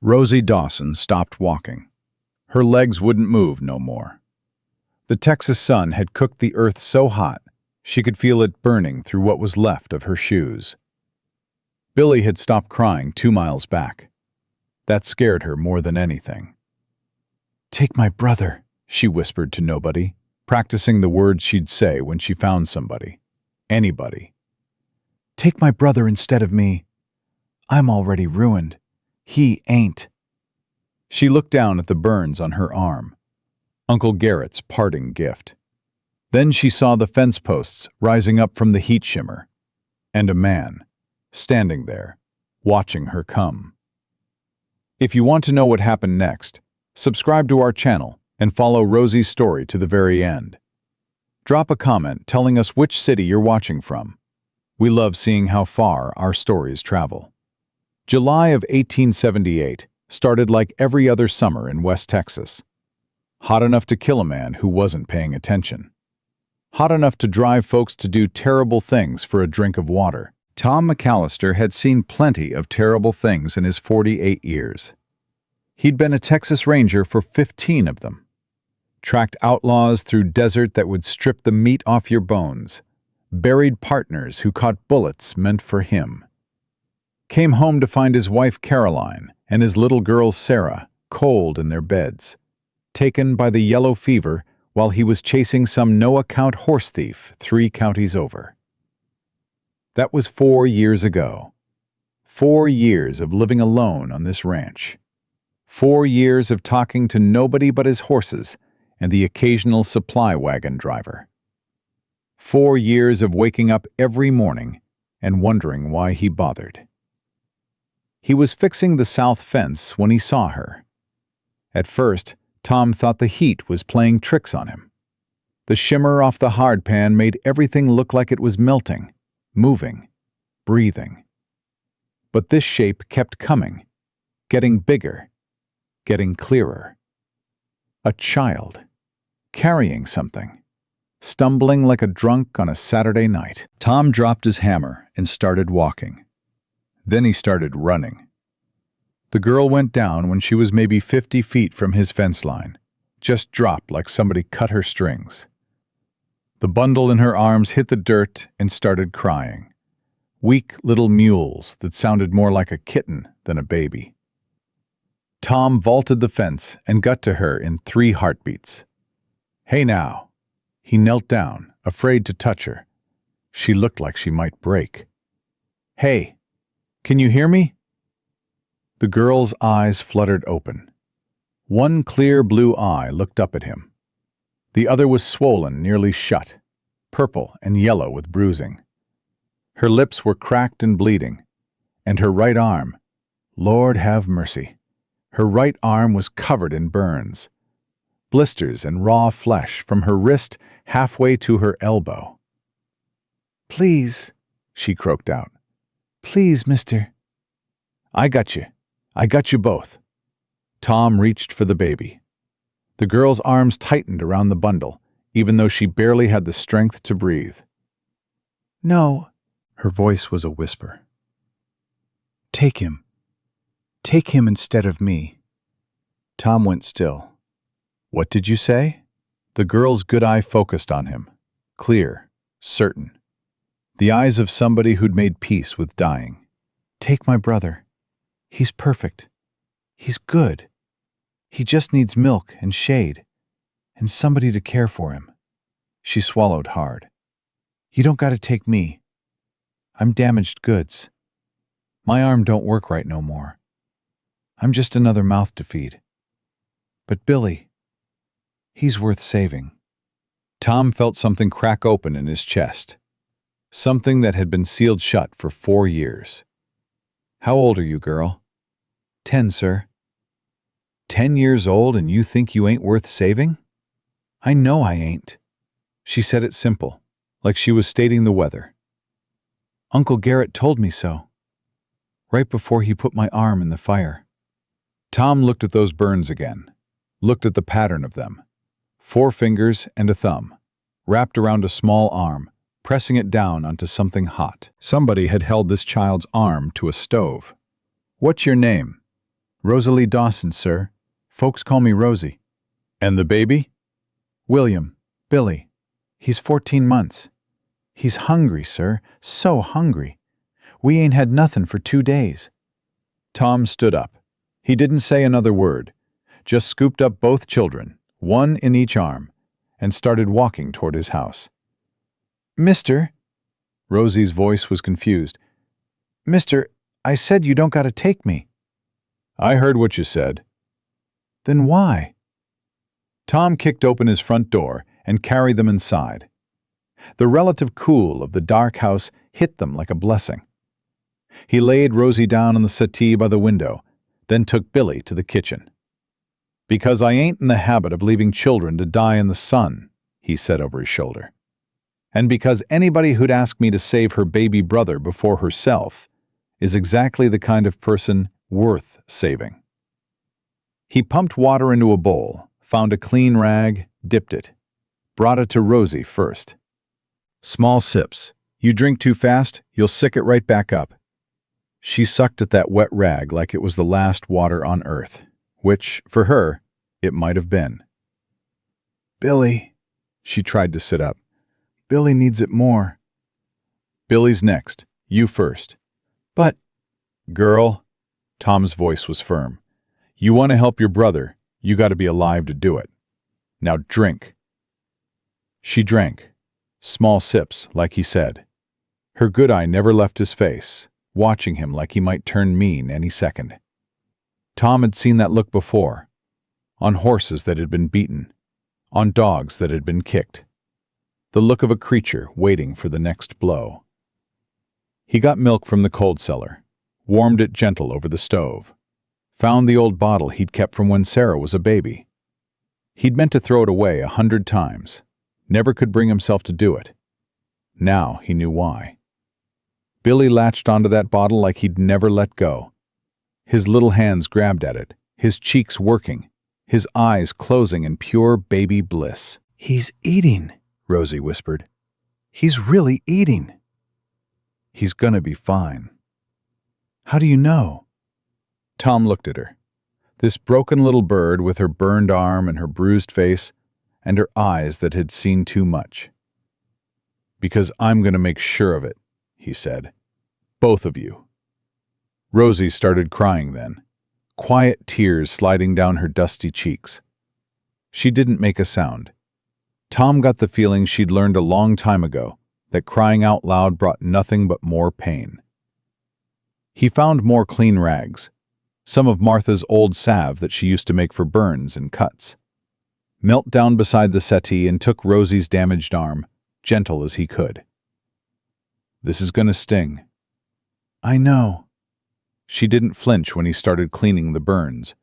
Rosie Dawson stopped walking. Her legs wouldn't move no more. The Texas sun had cooked the earth so hot she could feel it burning through what was left of her shoes. Billy had stopped crying 2 miles back. That scared her more than anything. "Take my brother," she whispered to nobody, practicing the words she'd say when she found somebody. Anybody. "Take my brother instead of me. I'm already ruined. He ain't." She looked down at the burns on her arm, Uncle Garrett's parting gift. Then she saw the fence posts rising up from the heat shimmer, and a man, standing there, watching her come. If you want to know what happened next, subscribe to our channel and follow Rosie's story to the very end. Drop a comment telling us which city you're watching from. We love seeing how far our stories travel. July of 1878 started like every other summer in West Texas. Hot enough to kill a man who wasn't paying attention. Hot enough to drive folks to do terrible things for a drink of water. Tom McAllister had seen plenty of terrible things in his 48 years. He'd been a Texas Ranger for 15 of them. Tracked outlaws through desert that would strip the meat off your bones. Buried partners who caught bullets meant for him. Came home to find his wife Caroline and his little girl Sarah cold in their beds, taken by the yellow fever while he was chasing some no-account horse thief 3 counties over. That was 4 years ago. 4 years of living alone on this ranch. 4 years of talking to nobody but his horses and the occasional supply wagon driver. 4 years of waking up every morning and wondering why he bothered. He was fixing the south fence when he saw her. At first, Tom thought the heat was playing tricks on him. The shimmer off the hardpan made everything look like it was melting, moving, breathing. But this shape kept coming, getting bigger, getting clearer. A child, carrying something, stumbling like a drunk on a Saturday night. Tom dropped his hammer and started walking. Then he started running. The girl went down when she was maybe 50 feet from his fence line, just dropped like somebody cut her strings. The bundle in her arms hit the dirt and started crying. Weak little mules that sounded more like a kitten than a baby. Tom vaulted the fence and got to her in 3 heartbeats. "Hey now." He knelt down, afraid to touch her. She looked like she might break. "Hey, can you hear me?" The girl's eyes fluttered open. One clear blue eye looked up at him. The other was swollen nearly shut, purple and yellow with bruising. Her lips were cracked and bleeding, and her right arm, Lord have mercy, her right arm was covered in burns, blisters and raw flesh from her wrist halfway to her elbow. "Please," she croaked out. "Please, mister." "I got you. I got you both." Tom reached for the baby. The girl's arms tightened around the bundle, even though she barely had the strength to breathe. "No." Her voice was a whisper. "Take him. Take him instead of me." Tom went still. "What did you say?" The girl's good eye focused on him, clear, certain. The eyes of somebody who'd made peace with dying. "Take my brother. He's perfect. He's good. He just needs milk and shade, and somebody to care for him." She swallowed hard. "You don't gotta take me. I'm damaged goods. My arm don't work right no more. I'm just another mouth to feed. But Billy, he's worth saving." Tom felt something crack open in his chest. Something that had been sealed shut for 4 years. "How old are you, girl?" 10, sir." 10 years old and you think you ain't worth saving? "I know I ain't." She said it simple, like she was stating the weather. "Uncle Garrett told me so, right before he put my arm in the fire." Tom looked at those burns again, looked at the pattern of them. 4 fingers and a thumb, wrapped around a small arm, pressing it down onto something hot. Somebody had held this child's arm to a stove. "What's your name?" Rosalie Dawson, sir. Folks call me Rosie. And the baby? William. Billy. He's 14 months. He's hungry, sir. So hungry. We ain't had nothing for 2 days. Tom stood up. He didn't say another word, just scooped up both children, one in each arm, and started walking toward his house. Mister, Rosie's voice was confused. Mister, I said you don't gotta take me. I heard what you said. Then why? Tom kicked open his front door and carried them inside. The relative cool of the dark house hit them like a blessing. He laid Rosie down on the settee by the window, then took Billy to the kitchen. Because I ain't in the habit of leaving children to die in the sun, he said over his shoulder. And because anybody who'd ask me to save her baby brother before herself is exactly the kind of person worth saving. He pumped water into a bowl, found a clean rag, dipped it, brought it to Rosie first. Small sips. You drink too fast, you'll sick it right back up. She sucked at that wet rag like it was the last water on earth, which, for her, it might have been. Billy, she tried to sit up. Billy needs it more. Billy's next. You first. But, girl, Tom's voice was firm. You want to help your brother, you got to be alive to do it. Now drink. She drank. Small sips, like he said. Her good eye never left his face, watching him like he might turn mean any second. Tom had seen that look before, on horses that had been beaten, on dogs that had been kicked. The look of a creature waiting for the next blow. He got milk from the cold cellar, warmed it gentle over the stove, found the old bottle he'd kept from when Sarah was a baby. He'd meant to throw it away 100 times, never could bring himself to do it. Now he knew why. Billy latched onto that bottle like he'd never let go. His little hands grabbed at it, his cheeks working, his eyes closing in pure baby bliss. He's eating, Rosie whispered. He's really eating. He's gonna be fine. How do you know? Tom looked at her. This broken little bird with her burned arm and her bruised face and her eyes that had seen too much. Because I'm gonna make sure of it, he said. Both of you. Rosie started crying then, quiet tears sliding down her dusty cheeks. She didn't make a sound. Tom got the feeling she'd learned a long time ago that crying out loud brought nothing but more pain. He found more clean rags, some of Martha's old salve that she used to make for burns and cuts. Knelt down beside the settee and took Rosie's damaged arm, gentle as he could. This is gonna sting. I know. She didn't flinch when he started cleaning the burns.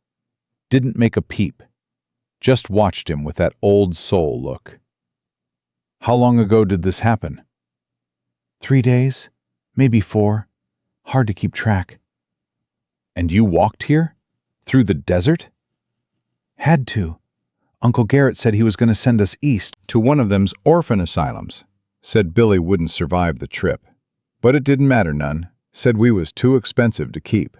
Didn't make a peep. Just watched him with that old soul look. How long ago did this happen? 3 days, maybe 4. Hard to keep track. And you walked here? Through the desert? Had to. Uncle Garrett said he was going to send us east to one of them's orphan asylums. Said Billy wouldn't survive the trip. But it didn't matter none. Said we was too expensive to keep.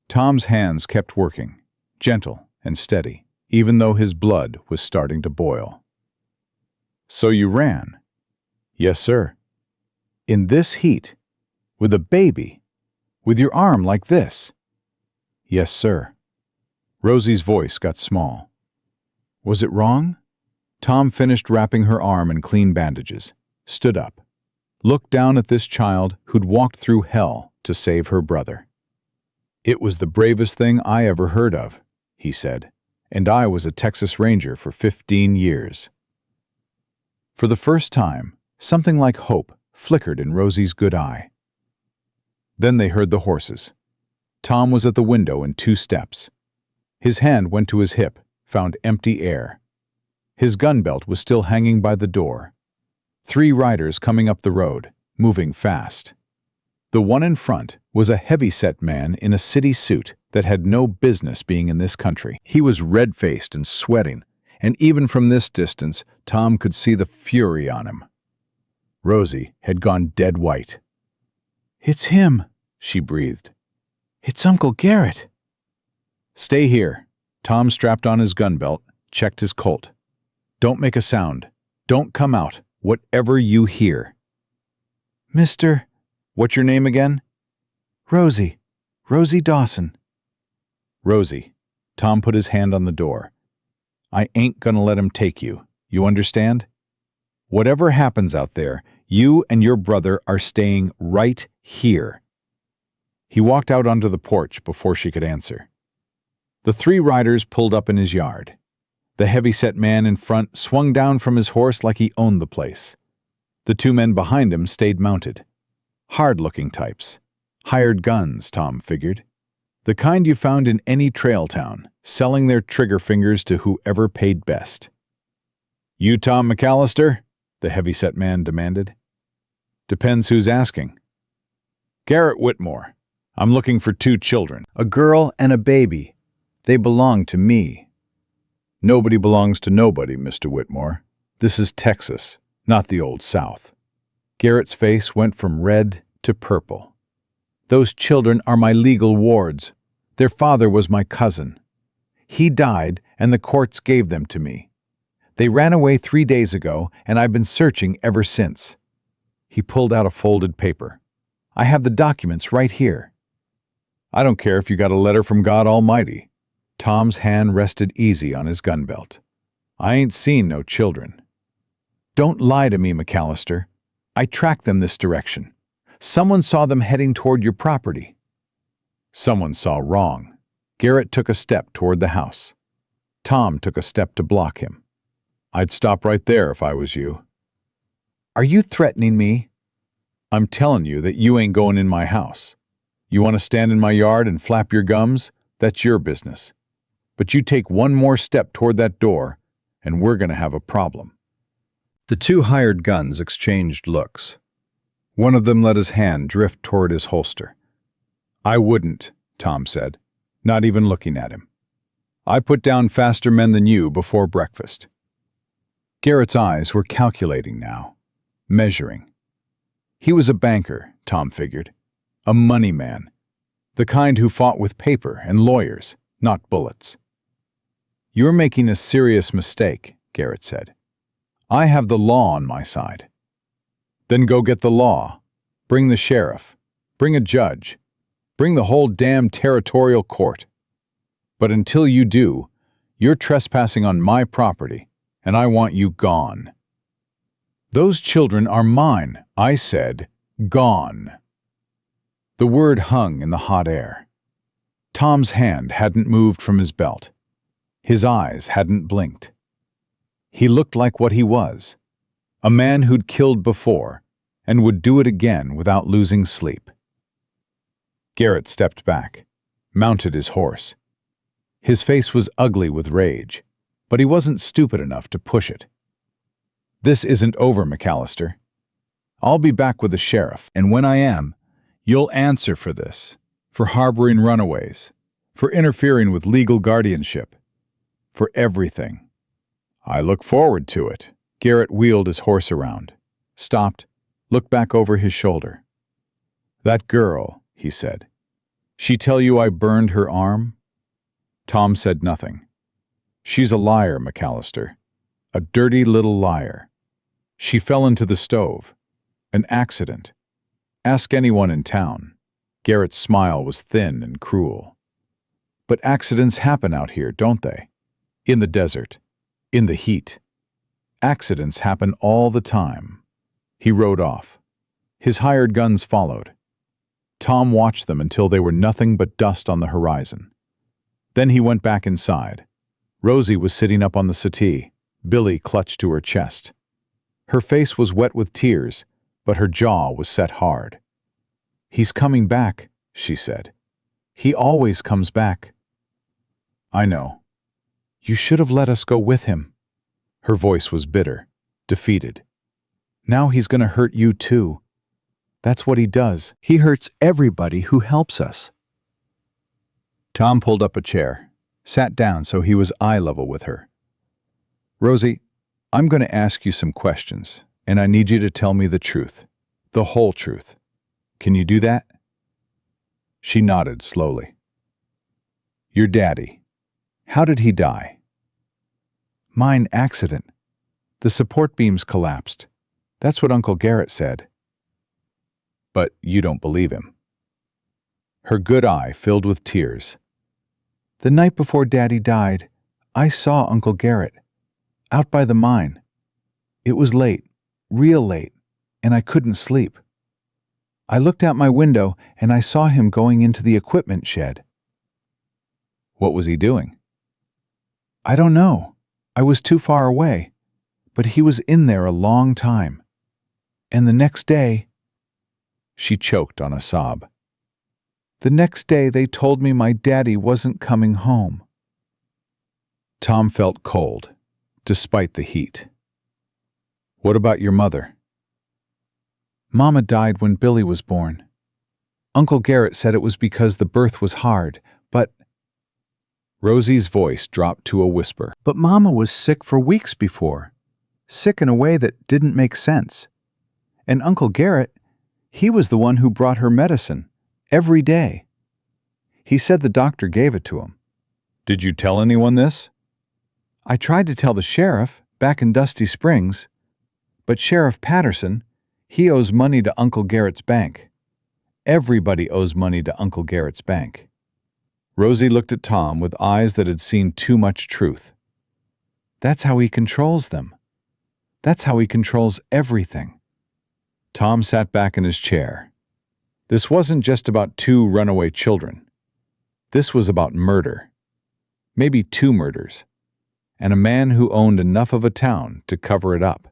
Tom's hands kept working, gentle and steady, even though his blood was starting to boil. So you ran? Yes, sir. In this heat? With a baby? With your arm like this? Yes, sir. Rosie's voice got small. Was it wrong? Tom finished wrapping her arm in clean bandages, stood up, looked down at this child who'd walked through hell to save her brother. It was the bravest thing I ever heard of, he said, and I was a Texas Ranger for 15 years. For the first time, something like hope flickered in Rosie's good eye. Then they heard the horses. Tom was at the window in 2 steps. His hand went to his hip, found empty air. His gun belt was still hanging by the door. 3 riders coming up the road, moving fast. The one in front was a heavy-set man in a city suit that had no business being in this country. He was red-faced and sweating, and even from this distance, Tom could see the fury on him. Rosie had gone dead white. "It's him," she breathed. "It's Uncle Garrett." Stay here. Tom strapped on his gun belt, checked his Colt. Don't make a sound. Don't come out, whatever you hear. Mr. What's your name again? Rosie. Rosie Dawson. Rosie. Tom put his hand on the door. I ain't gonna let him take you. You understand? Whatever happens out there, you and your brother are staying right here. He walked out onto the porch before she could answer. The three riders pulled up in his yard. The heavy-set man in front swung down from his horse like he owned the place. The two men behind him stayed mounted. Hard-looking types. Hired guns, Tom figured. The kind you found in any trail town, selling their trigger fingers to whoever paid best. You Tom McAllister? The heavy-set man demanded. Depends who's asking. Garrett Whitmore. I'm looking for 2 children. A girl and a baby. They belong to me. Nobody belongs to nobody, Mr. Whitmore. This is Texas, not the old South. Garrett's face went from red to purple. Those children are my legal wards. Their father was my cousin. He died, and the courts gave them to me. They ran away 3 days ago, and I've been searching ever since. He pulled out a folded paper. I have the documents right here. I don't care if you got a letter from God Almighty. Tom's hand rested easy on his gun belt. I ain't seen no children. Don't lie to me, McAllister. I tracked them this direction. Someone saw them heading toward your property. Someone saw wrong. Garrett took a step toward the house. Tom took a step to block him. I'd stop right there if I was you. Are you threatening me? I'm telling you that you ain't going in my house. You want to stand in my yard and flap your gums? That's your business. But you take one more step toward that door, and we're going to have a problem. The 2 hired guns exchanged looks. One of them let his hand drift toward his holster. I wouldn't, Tom said, not even looking at him. I put down faster men than you before breakfast. Garrett's eyes were calculating now, measuring. He was a banker, Tom figured, a money man, the kind who fought with paper and lawyers, not bullets. You're making a serious mistake, Garrett said. I have the law on my side. Then go get the law. Bring the sheriff. Bring a judge. Bring the whole damn territorial court. But until you do, you're trespassing on my property, and I want you gone. Those children are mine, I said, gone. The word hung in the hot air. Tom's hand hadn't moved from his belt. His eyes hadn't blinked. He looked like what he was, a man who'd killed before and would do it again without losing sleep. Garrett stepped back, mounted his horse. His face was ugly with rage, but he wasn't stupid enough to push it. This isn't over, McAllister. I'll be back with the sheriff, and when I am, you'll answer for this, for harboring runaways, for interfering with legal guardianship, for everything. I look forward to it. Garrett wheeled his horse around, stopped, looked back over his shoulder. That girl, he said. She tell you I burned her arm? Tom said nothing. She's a liar, McAllister. A dirty little liar. She fell into the stove. An accident. Ask anyone in town. Garrett's smile was thin and cruel. But accidents happen out here, don't they? In the desert. In the heat. Accidents happen all the time. He rode off. His hired guns followed. Tom watched them until they were nothing but dust on the horizon. Then he went back inside. Rosie was sitting up on the settee, Billy clutched to her chest. Her face was wet with tears, but her jaw was set hard. He's coming back, she said. He always comes back. I know. You should have let us go with him. Her voice was bitter, defeated. Now he's going to hurt you too. That's what he does. He hurts everybody who helps us. Tom pulled up a chair, sat down so he was eye level with her. Rosie, I'm going to ask you some questions, and I need you to tell me the truth, the whole truth. Can you do that? She nodded slowly. Your daddy. How did he die? Mine accident. The support beams collapsed. That's what Uncle Garrett said. But you don't believe him. Her good eye filled with tears. The night before Daddy died, I saw Uncle Garrett, out by the mine. It was late, real late, and I couldn't sleep. I looked out my window and I saw him going into the equipment shed. What was he doing? I don't know. I was too far away, but he was in there a long time. And the next day, she choked on a sob. The next day they told me my daddy wasn't coming home. Tom felt cold, despite the heat. What about your mother? Mama died when Billy was born. Uncle Garrett said it was because the birth was hard, but... Rosie's voice dropped to a whisper. But Mama was sick for weeks before. Sick in a way that didn't make sense. And Uncle Garrett, he was the one who brought her medicine, every day. He said the doctor gave it to him. Did you tell anyone this? I tried to tell the sheriff, back in Dusty Springs, but Sheriff Patterson, he owes money to Uncle Garrett's bank. Everybody owes money to Uncle Garrett's bank. Rosie looked at Tom with eyes that had seen too much truth. That's how he controls them. That's how he controls everything. Tom sat back in his chair. This wasn't just about two runaway children. This was about murder. Maybe two murders. And a man who owned enough of a town to cover it up.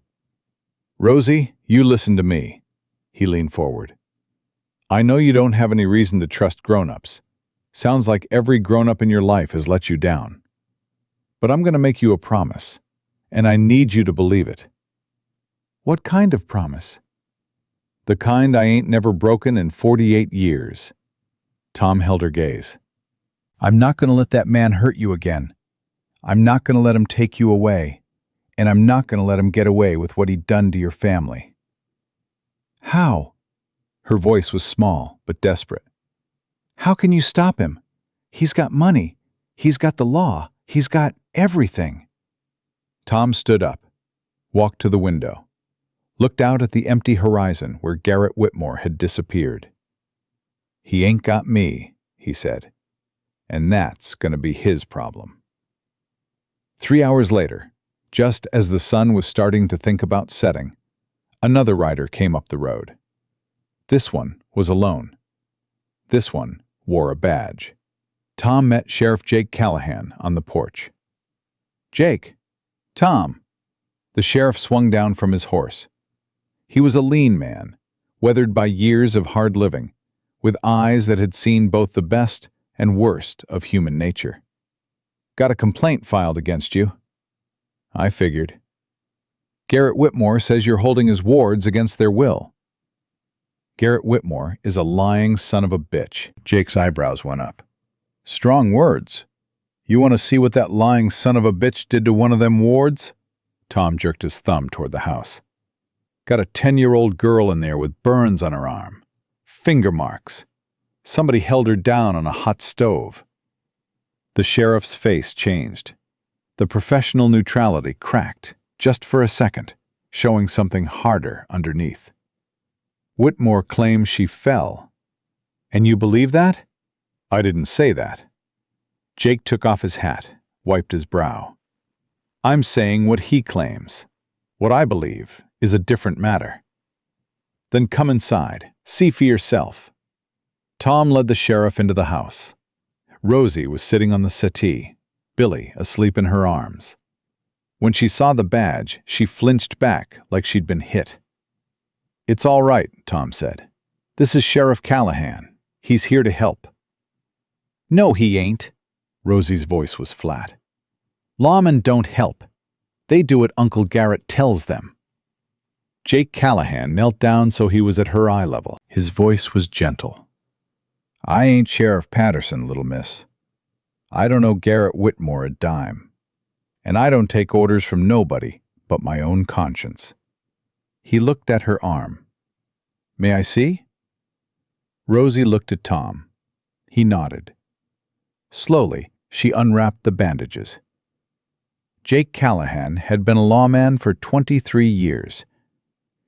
Rosie, you listen to me. He leaned forward. I know you don't have any reason to trust grown-ups. Sounds like every grown-up in your life has let you down. But I'm going to make you a promise, and I need you to believe it. What kind of promise? The kind I ain't never broken in 48 years. Tom held her gaze. I'm not going to let that man hurt you again. I'm not going to let him take you away. And I'm not going to let him get away with what he'd done to your family. How? Her voice was small, but desperate. How can you stop him? He's got money. He's got the law. He's got everything. Tom stood up, walked to the window, looked out at the empty horizon where Garrett Whitmore had disappeared. He ain't got me, he said, and that's going to be his problem. 3 hours later, just as the sun was starting to think about setting, another rider came up the road. This one was alone. This one wore a badge. Tom met Sheriff Jake Callahan on the porch. Jake. Tom. The sheriff swung down from his horse. He was a lean man, weathered by years of hard living, with eyes that had seen both the best and worst of human nature. Got a complaint filed against you. I figured. Garrett Whitmore says you're holding his wards against their will. Garrett Whitmore is a lying son of a bitch. Jake's eyebrows went up. Strong words. You want to see what that lying son of a bitch did to one of them wards? Tom jerked his thumb toward the house. Got a 10-year-old girl in there with burns on her arm. Finger marks. Somebody held her down on a hot stove. The sheriff's face changed. The professional neutrality cracked, just for a second, showing something harder underneath. Whitmore claims she fell. And you believe that? I didn't say that. Jake took off his hat, wiped his brow. I'm saying what he claims. What I believe is a different matter. Then come inside, see for yourself. Tom led the sheriff into the house. Rosie was sitting on the settee, Billy asleep in her arms. When she saw the badge, she flinched back like she'd been hit. It's all right, Tom said. This is Sheriff Callahan. He's here to help. No, he ain't. Rosie's voice was flat. Lawmen don't help. They do what Uncle Garrett tells them. Jake Callahan knelt down so he was at her eye level. His voice was gentle. I ain't Sheriff Patterson, little miss. I don't know Garrett Whitmore a dime. And I don't take orders from nobody but my own conscience. He looked at her arm. May I see? Rosie looked at Tom. He nodded. Slowly, she unwrapped the bandages. Jake Callahan had been a lawman for 23 years.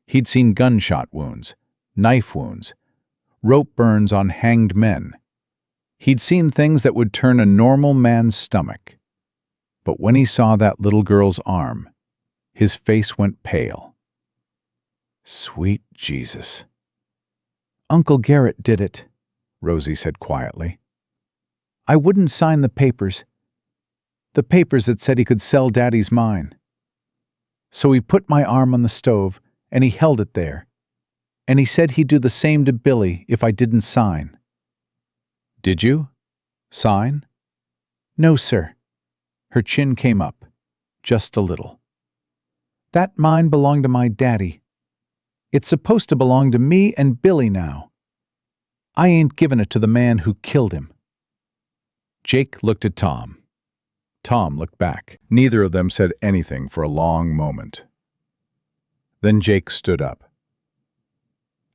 He'd seen gunshot wounds, knife wounds, rope burns on hanged men. He'd seen things that would turn a normal man's stomach. But when he saw that little girl's arm, his face went pale. Sweet Jesus. Uncle Garrett did it, Rosie said quietly. I wouldn't sign the papers. The papers that said he could sell Daddy's mine. So he put my arm on the stove, and he held it there. And he said he'd do the same to Billy if I didn't sign. Did you? Sign? No, sir. Her chin came up, just a little. That mine belonged to my daddy. It's supposed to belong to me and Billy now. I ain't giving it to the man who killed him. Jake looked at Tom. Tom looked back. Neither of them said anything for a long moment. Then Jake stood up.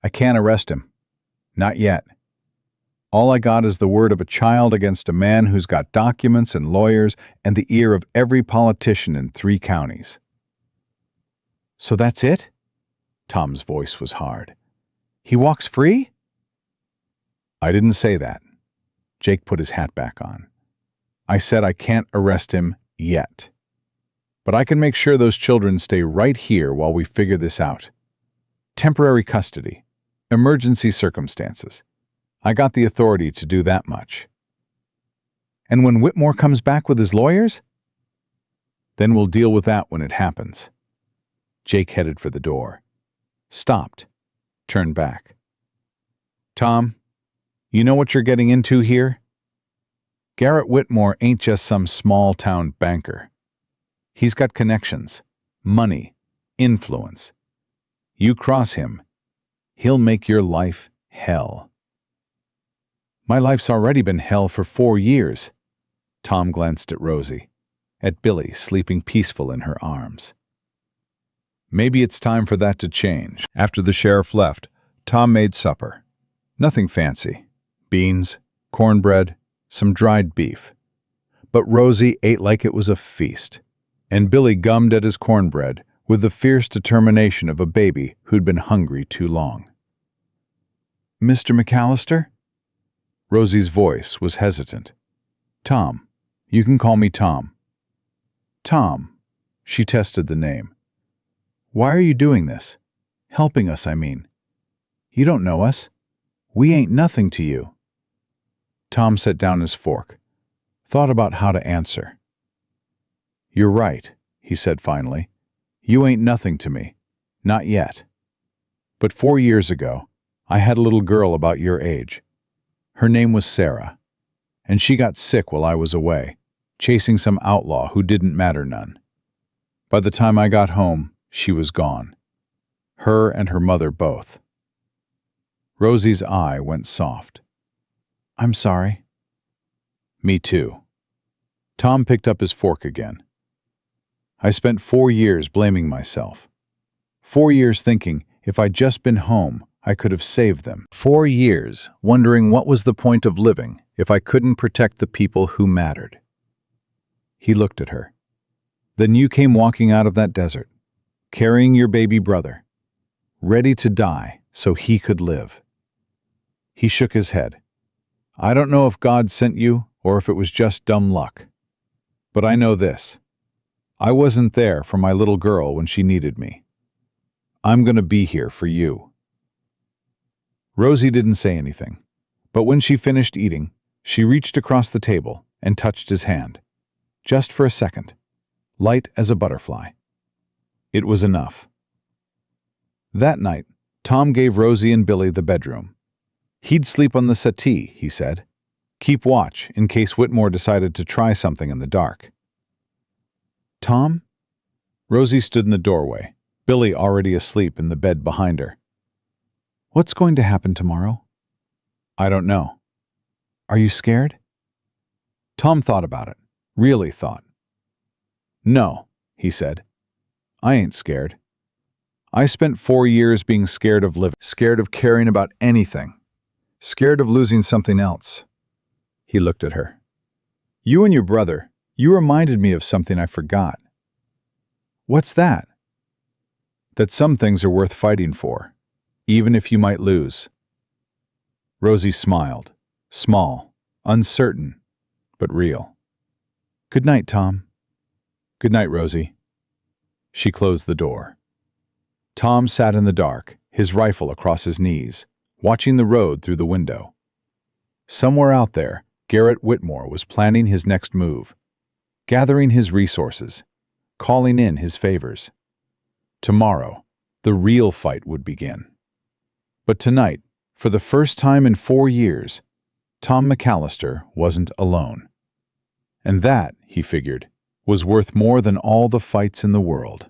I can't arrest him. Not yet. All I got is the word of a child against a man who's got documents and lawyers and the ear of every politician in 3 counties. So that's it? Tom's voice was hard. He walks free? I didn't say that. Jake put his hat back on. I said I can't arrest him yet. But I can make sure those children stay right here while we figure this out. Temporary custody. Emergency circumstances. I got the authority to do that much. And when Whitmore comes back with his lawyers? Then we'll deal with that when it happens. Jake headed for the door. Stopped. Turned back. Tom, you know what you're getting into here? Garrett Whitmore ain't just some small-town banker. He's got connections, money, influence. You cross him, he'll make your life hell. My life's already been hell for 4 years. Tom glanced at Rosie, at Billy sleeping peaceful in her arms. Maybe it's time for that to change. After the sheriff left, Tom made supper. Nothing fancy. Beans, cornbread, some dried beef. But Rosie ate like it was a feast, and Billy gummed at his cornbread with the fierce determination of a baby who'd been hungry too long. Mr. McAllister? Rosie's voice was hesitant. Tom. You can call me Tom. Tom. She tested the name. Why are you doing this? Helping us, I mean. You don't know us. We ain't nothing to you. Tom set down his fork, thought about how to answer. You're right, he said finally. You ain't nothing to me. Not yet. But 4 years ago, I had a little girl about your age. Her name was Sarah, and she got sick while I was away, chasing some outlaw who didn't matter none. By the time I got home, she was gone. Her and her mother both. Rosie's eye went soft. I'm sorry. Me too. Tom picked up his fork again. I spent 4 years blaming myself. 4 years thinking if I'd just been home, I could have saved them. 4 years wondering what was the point of living if I couldn't protect the people who mattered. He looked at her. Then you came walking out of that desert, carrying your baby brother, ready to die so he could live. He shook his head. I don't know if God sent you or if it was just dumb luck. But I know this. I wasn't there for my little girl when she needed me. I'm going to be here for you. Rosie didn't say anything, but when she finished eating, she reached across the table and touched his hand. Just for a second, light as a butterfly. It was enough. That night, Tom gave Rosie and Billy the bedroom. He'd sleep on the settee, he said. Keep watch in case Whitmore decided to try something in the dark. Tom? Rosie stood in the doorway, Billy already asleep in the bed behind her. What's going to happen tomorrow? I don't know. Are you scared? Tom thought about it, really thought. No, he said. I ain't scared. I spent 4 years being scared of living, scared of caring about anything, scared of losing something else. He looked at her. You and your brother, you reminded me of something I forgot. What's that? That some things are worth fighting for, even if you might lose. Rosie smiled, small, uncertain, but real. Good night, Tom. Good night, Rosie. She closed the door. Tom sat in the dark, his rifle across his knees, watching the road through the window. Somewhere out there, Garrett Whitmore was planning his next move, gathering his resources, calling in his favors. Tomorrow, the real fight would begin. But tonight, for the first time in 4 years, Tom McAllister wasn't alone. And that, he figured, was worth more than all the fights in the world.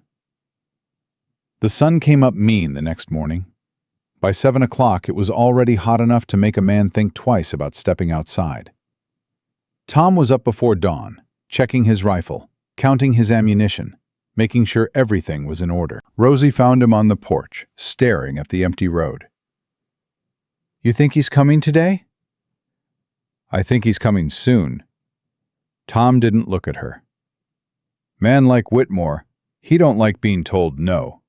The sun came up mean the next morning. By 7 o'clock, it was already hot enough to make a man think twice about stepping outside. Tom was up before dawn, checking his rifle, counting his ammunition, making sure everything was in order. Rosie found him on the porch, staring at the empty road. You think he's coming today? I think he's coming soon. Tom didn't look at her. Man like Whitmore, he don't like being told no.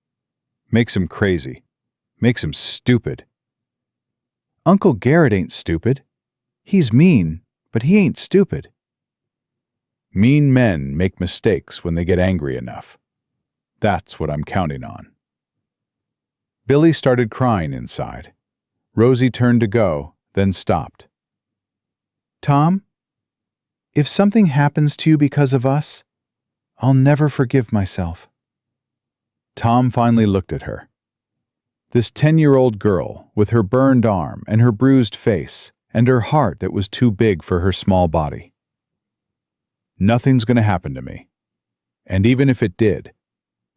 Makes him crazy. Makes him stupid. Uncle Garrett ain't stupid. He's mean, but he ain't stupid. Mean men make mistakes when they get angry enough. That's what I'm counting on. Billy started crying inside. Rosie turned to go, then stopped. Tom, if something happens to you because of us, I'll never forgive myself. Tom finally looked at her. This 10-year-old girl, with her burned arm and her bruised face, and her heart that was too big for her small body. Nothing's going to happen to me. And even if it did,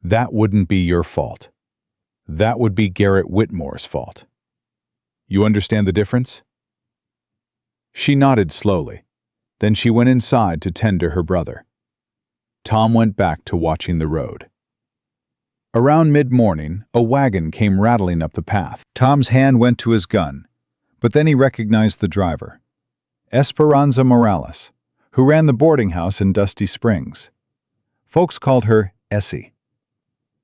that wouldn't be your fault. That would be Garrett Whitmore's fault. You understand the difference? She nodded slowly. Then she went inside to tend to her brother. Tom went back to watching the road. Around mid-morning, a wagon came rattling up the path. Tom's hand went to his gun, but then he recognized the driver, Esperanza Morales, who ran the boarding house in Dusty Springs. Folks called her Essie.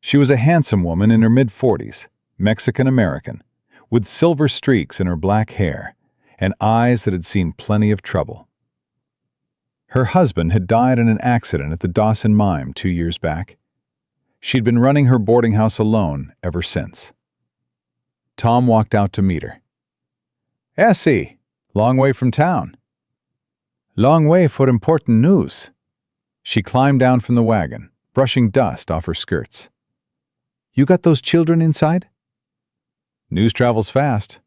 She was a handsome woman in her mid-40s, Mexican-American, with silver streaks in her black hair and eyes that had seen plenty of trouble. Her husband had died in an accident at the Dawson Mine 2 years back. She'd been running her boarding house alone ever since. Tom walked out to meet her. Essie, long way from town. Long way for important news. She climbed down from the wagon, brushing dust off her skirts. You got those children inside? News travels fast.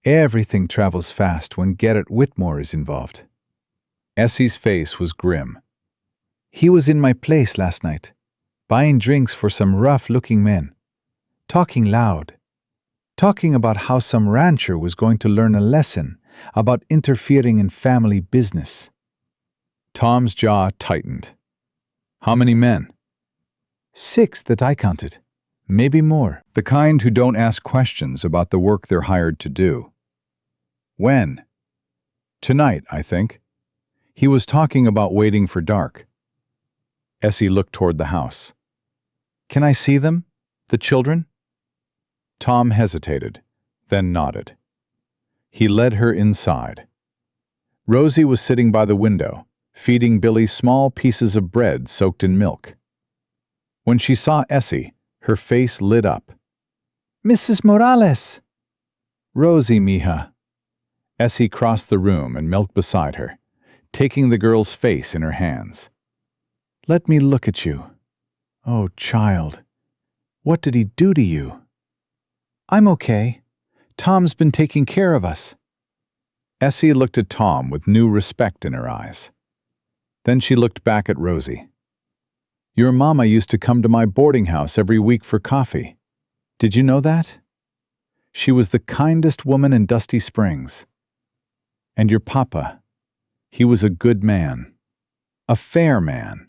Everything travels fast when Garrett Whitmore is involved. Essie's face was grim. He was in my place last night, buying drinks for some rough-looking men, talking loud, talking about how some rancher was going to learn a lesson about interfering in family business. Tom's jaw tightened. How many men? 6 that I counted. Maybe more. The kind who don't ask questions about the work they're hired to do. When? Tonight, I think. He was talking about waiting for dark. Essie looked toward the house. Can I see them? The children? Tom hesitated, then nodded. He led her inside. Rosie was sitting by the window, feeding Billy small pieces of bread soaked in milk. When she saw Essie, her face lit up. Mrs. Morales! Rosie, mija. Essie crossed the room and knelt beside her, taking the girl's face in her hands. Let me look at you. Oh, child, what did he do to you? I'm okay. Tom's been taking care of us. Essie looked at Tom with new respect in her eyes. Then she looked back at Rosie. Your mama used to come to my boarding house every week for coffee. Did you know that? She was the kindest woman in Dusty Springs. And your papa, he was a good man. A fair man.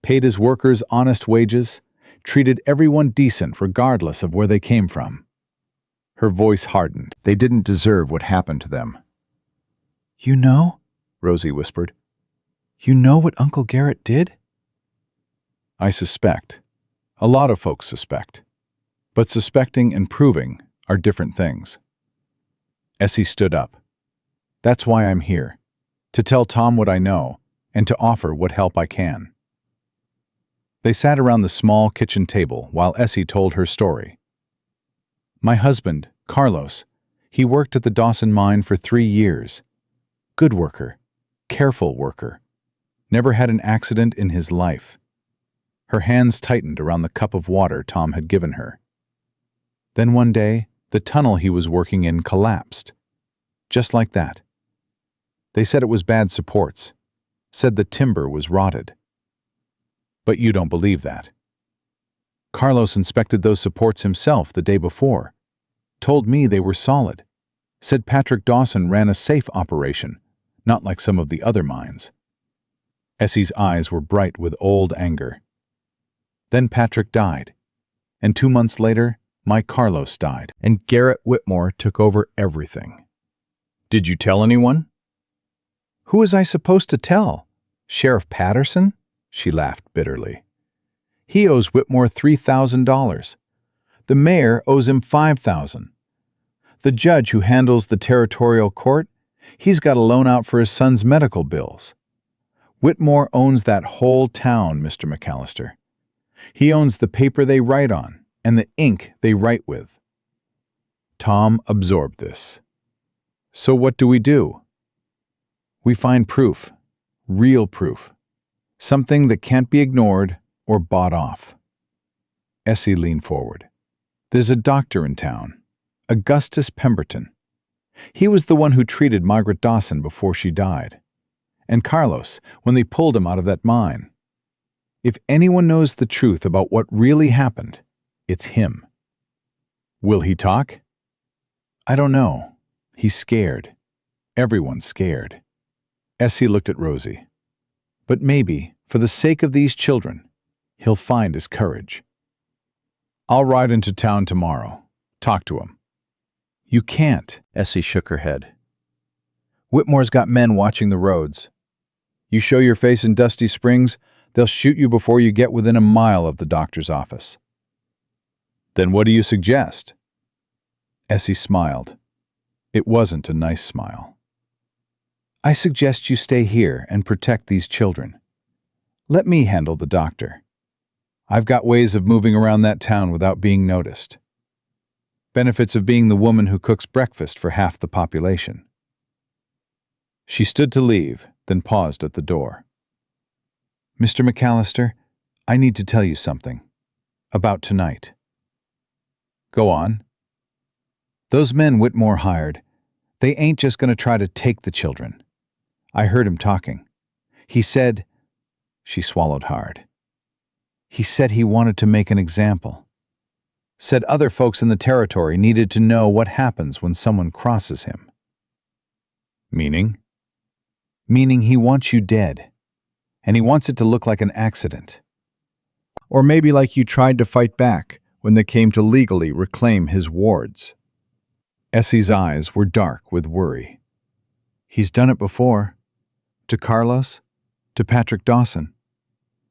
Paid his workers honest wages, treated everyone decent regardless of where they came from. Her voice hardened. They didn't deserve what happened to them. You know? Rosie whispered. You know what Uncle Garrett did? I suspect. A lot of folks suspect. But suspecting and proving are different things. Essie stood up. That's why I'm here. To tell Tom what I know, and to offer what help I can. They sat around the small kitchen table while Essie told her story. My husband, Carlos, he worked at the Dawson mine for 3 years. Good worker, careful worker. Never had an accident in his life. Her hands tightened around the cup of water Tom had given her. Then one day, the tunnel he was working in collapsed. Just like that. They said it was bad supports. Said the timber was rotted. But you don't believe that. Carlos inspected those supports himself the day before. Told me they were solid. Said Patrick Dawson ran a safe operation, not like some of the other mines. Essie's eyes were bright with old anger. Then Patrick died. And 2 months later, my Carlos died. And Garrett Whitmore took over everything. Did you tell anyone? Who was I supposed to tell? Sheriff Patterson? She laughed bitterly. He owes Whitmore $3,000. The mayor owes him $5,000. The judge who handles the territorial court, he's got a loan out for his son's medical bills. Whitmore owns that whole town, Mr. McAllister. He owns the paper they write on and the ink they write with. Tom absorbed this. So what do? We find proof, real proof, something that can't be ignored or bought off. Essie leaned forward. There's a doctor in town, Augustus Pemberton. He was the one who treated Margaret Dawson before she died. And Carlos, when they pulled him out of that mine. If anyone knows the truth about what really happened, it's him. Will he talk? I don't know. He's scared. Everyone's scared. Essie looked at Rosie. But maybe, for the sake of these children, he'll find his courage. I'll ride into town tomorrow. Talk to him. You can't. Essie shook her head. Whitmore's got men watching the roads. You show your face in Dusty Springs, they'll shoot you before you get within a mile of the doctor's office. Then what do you suggest? Essie smiled. It wasn't a nice smile. I suggest you stay here and protect these children. Let me handle the doctor. I've got ways of moving around that town without being noticed. Benefits of being the woman who cooks breakfast for half the population. She stood to leave, then paused at the door. Mr. McAllister, I need to tell you something. About tonight. Go on. Those men Whitmore hired, they ain't just going to try to take the children. I heard him talking. He said... She swallowed hard. He said he wanted to make an example. Said other folks in the territory needed to know what happens when someone crosses him. Meaning? Meaning he wants you dead. And he wants it to look like an accident. Or maybe like you tried to fight back when they came to legally reclaim his wards. Essie's eyes were dark with worry. He's done it before. To Carlos, to Patrick Dawson.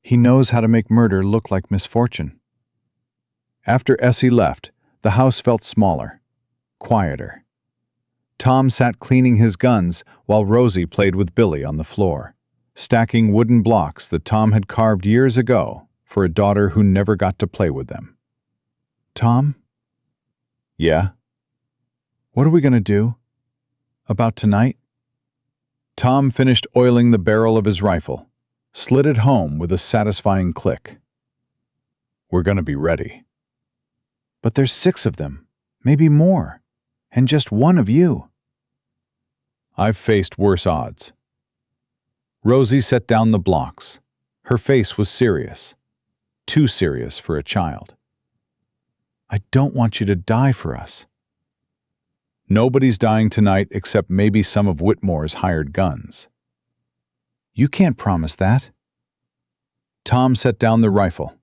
He knows how to make murder look like misfortune. After Essie left, the house felt smaller, quieter. Tom sat cleaning his guns while Rosie played with Billy on the floor, stacking wooden blocks that Tom had carved years ago for a daughter who never got to play with them. Tom? Yeah? What are we going to do? About tonight? Tom finished oiling the barrel of his rifle, slid it home with a satisfying click. We're going to be ready. But there's 6 of them, maybe more, and just 1 of you. I've faced worse odds. Rosie set down the blocks. Her face was serious. Too serious for a child. I don't want you to die for us. Nobody's dying tonight except maybe some of Whitmore's hired guns. You can't promise that. Tom set down the rifle,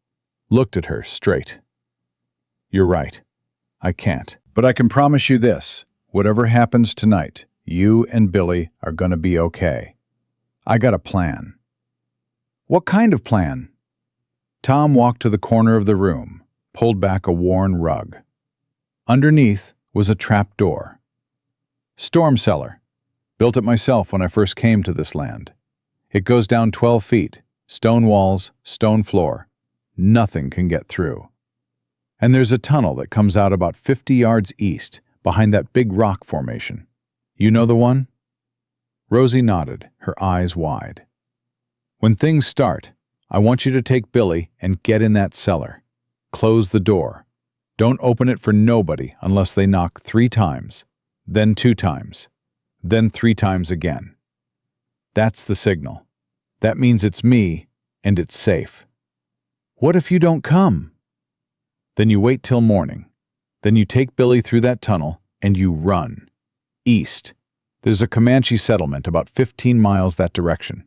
looked at her straight. You're right. I can't. But I can promise you this. Whatever happens tonight, you and Billy are going to be okay. I got a plan. What kind of plan? Tom walked to the corner of the room, pulled back a worn rug. Underneath was a trap door. Storm cellar. Built it myself when I first came to this land. It goes down 12 feet, stone walls, stone floor. Nothing can get through. And there's a tunnel that comes out about 50 yards east, behind that big rock formation. You know the one? Rosie nodded, her eyes wide. When things start, I want you to take Billy and get in that cellar. Close the door. Don't open it for nobody unless they knock 3 times, then 2 times, then 3 times again. That's the signal. That means it's me, and it's safe. What if you don't come? Then you wait till morning. Then you take Billy through that tunnel, and you run. East. There's a Comanche settlement about 15 miles that direction.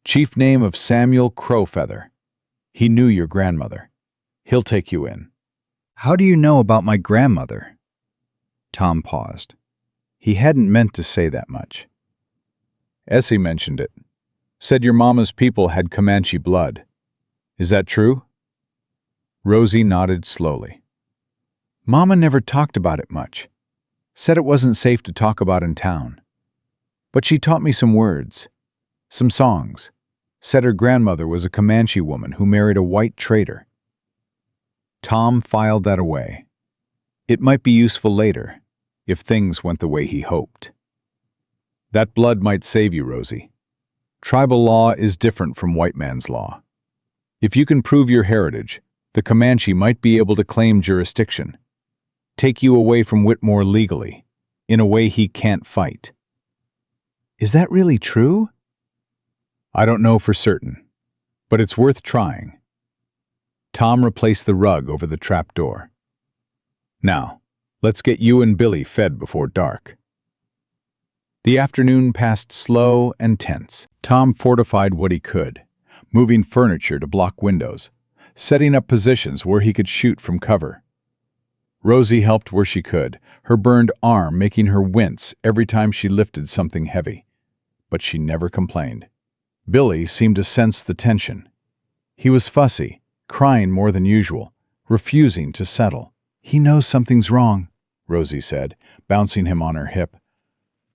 Chief name of Samuel Crowfeather. He knew your grandmother. He'll take you in. How do you know about my grandmother? Tom paused. He hadn't meant to say that much. Essie mentioned it. Said your mama's people had Comanche blood. Is that true? Rosie nodded slowly. Mama never talked about it much. Said it wasn't safe to talk about in town. But she taught me some words, some songs. Said her grandmother was a Comanche woman who married a white trader. Tom filed that away. It might be useful later, if things went the way he hoped. That blood might save you, Rosie. Tribal law is different from white man's law. If you can prove your heritage, the Comanche might be able to claim jurisdiction, take you away from Whitmore legally, in a way he can't fight. Is that really true? I don't know for certain, but it's worth trying. Tom replaced the rug over the trap door. Now, let's get you and Billy fed before dark. The afternoon passed slow and tense. Tom fortified what he could, moving furniture to block windows, setting up positions where he could shoot from cover. Rosie helped where she could, her burned arm making her wince every time she lifted something heavy. But she never complained. Billy seemed to sense the tension. He was fussy, crying more than usual, refusing to settle. He knows something's wrong, Rosie said, bouncing him on her hip.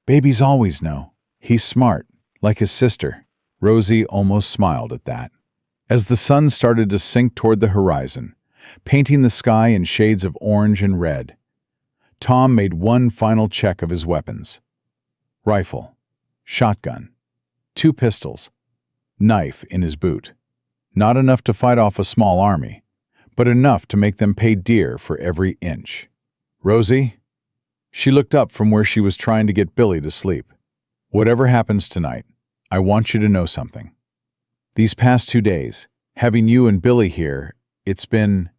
Babies always know. He's smart, like his sister. Rosie almost smiled at that. As the sun started to sink toward the horizon, painting the sky in shades of orange and red, Tom made one final check of his weapons. Rifle, shotgun, 2 pistols, knife in his boot. Not enough to fight off a small army, but enough to make them pay dear for every inch. Rosie? She looked up from where she was trying to get Billy to sleep. Whatever happens tonight, I want you to know something. These past 2 days, having you and Billy here, it's been...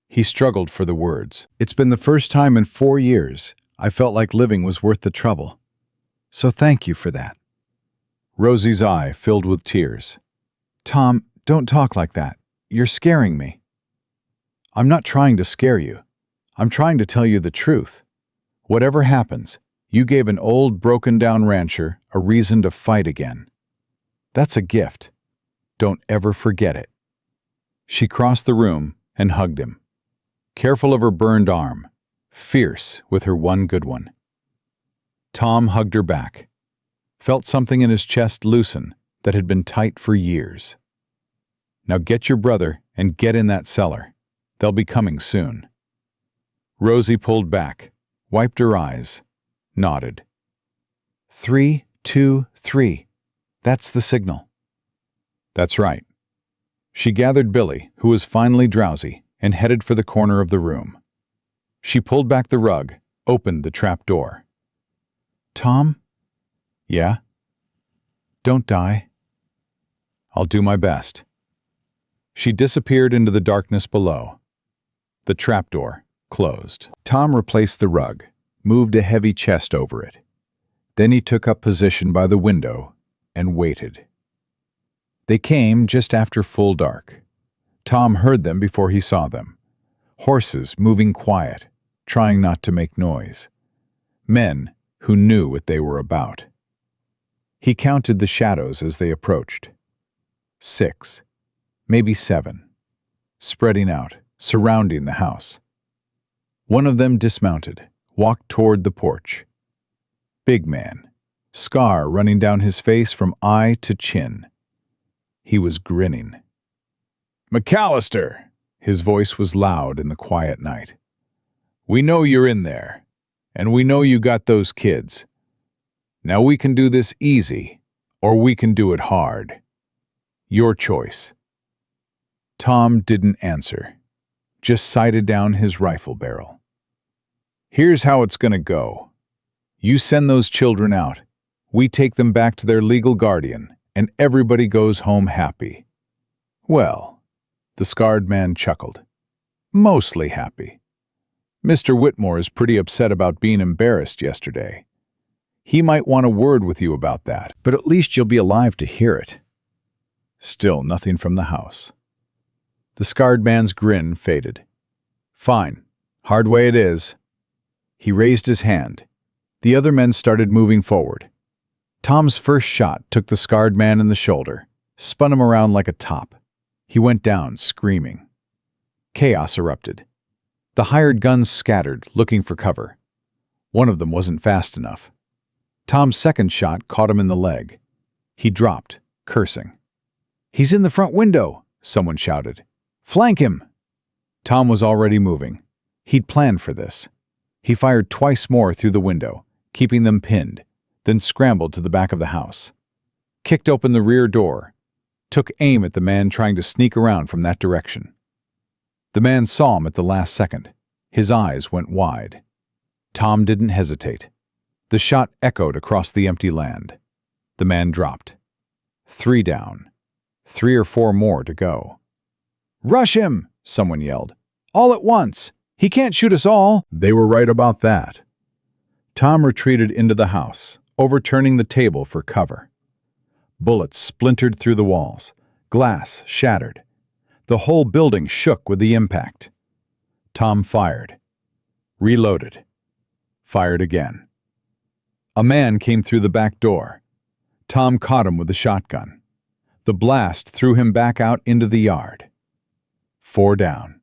He struggled for the words. It's been the first time in 4 years I felt like living was worth the trouble. So thank you for that. Rosie's eye filled with tears. Tom, don't talk like that. You're scaring me. I'm not trying to scare you. I'm trying to tell you the truth. Whatever happens, you gave an old, broken-down rancher a reason to fight again. That's a gift. Don't ever forget it. She crossed the room and hugged him, careful of her burned arm, fierce with her one good one. Tom hugged her back, felt something in his chest loosen that had been tight for years. Now get your brother and get in that cellar. They'll be coming soon. Rosie pulled back, wiped her eyes, nodded. 3, 2, 3. That's the signal. That's right. She gathered Billy, who was finally drowsy, and headed for the corner of the room. She pulled back the rug, opened the trap door. Tom? Yeah? Don't die. I'll do my best. She disappeared into the darkness below. The trapdoor closed. Tom replaced the rug, moved a heavy chest over it. Then he took up position by the window and waited. They came just after full dark. Tom heard them before he saw them. Horses moving quiet, trying not to make noise. Men who knew what they were about. He counted the shadows as they approached. 6, maybe 7, spreading out, surrounding the house. One of them dismounted, walked toward the porch. Big man, scar running down his face from eye to chin. He was grinning. "McAllister!" His voice was loud in the quiet night. "We know you're in there, and we know you got those kids. Now we can do this easy, or we can do it hard. Your choice." Tom didn't answer, just sighted down his rifle barrel. "Here's how it's gonna go. You send those children out, we take them back to their legal guardian, and everybody goes home happy." "Well," the scarred man chuckled, "mostly happy. Mr. Whitmore is pretty upset about being embarrassed yesterday. He might want a word with you about that, but at least you'll be alive to hear it." Still nothing from the house. The scarred man's grin faded. "Fine. Hard way it is." He raised his hand. The other men started moving forward. Tom's first shot took the scarred man in the shoulder, spun him around like a top. He went down, screaming. Chaos erupted. The hired guns scattered, looking for cover. One of them wasn't fast enough. Tom's second shot caught him in the leg. He dropped, cursing. "He's in the front window," someone shouted. "Flank him!" Tom was already moving. He'd planned for this. He fired twice more through the window, keeping them pinned, then scrambled to the back of the house. Kicked open the rear door, took aim at the man trying to sneak around from that direction. The man saw him at the last second. His eyes went wide. Tom didn't hesitate. The shot echoed across the empty land. The man dropped. 3 down. 3 or 4 more to go. "Rush him!" someone yelled. "All at once! He can't shoot us all!" They were right about that. Tom retreated into the house, overturning the table for cover. Bullets splintered through the walls. Glass shattered. The whole building shook with the impact. Tom fired. Reloaded. Fired again. A man came through the back door. Tom caught him with the shotgun. The blast threw him back out into the yard. 4 down.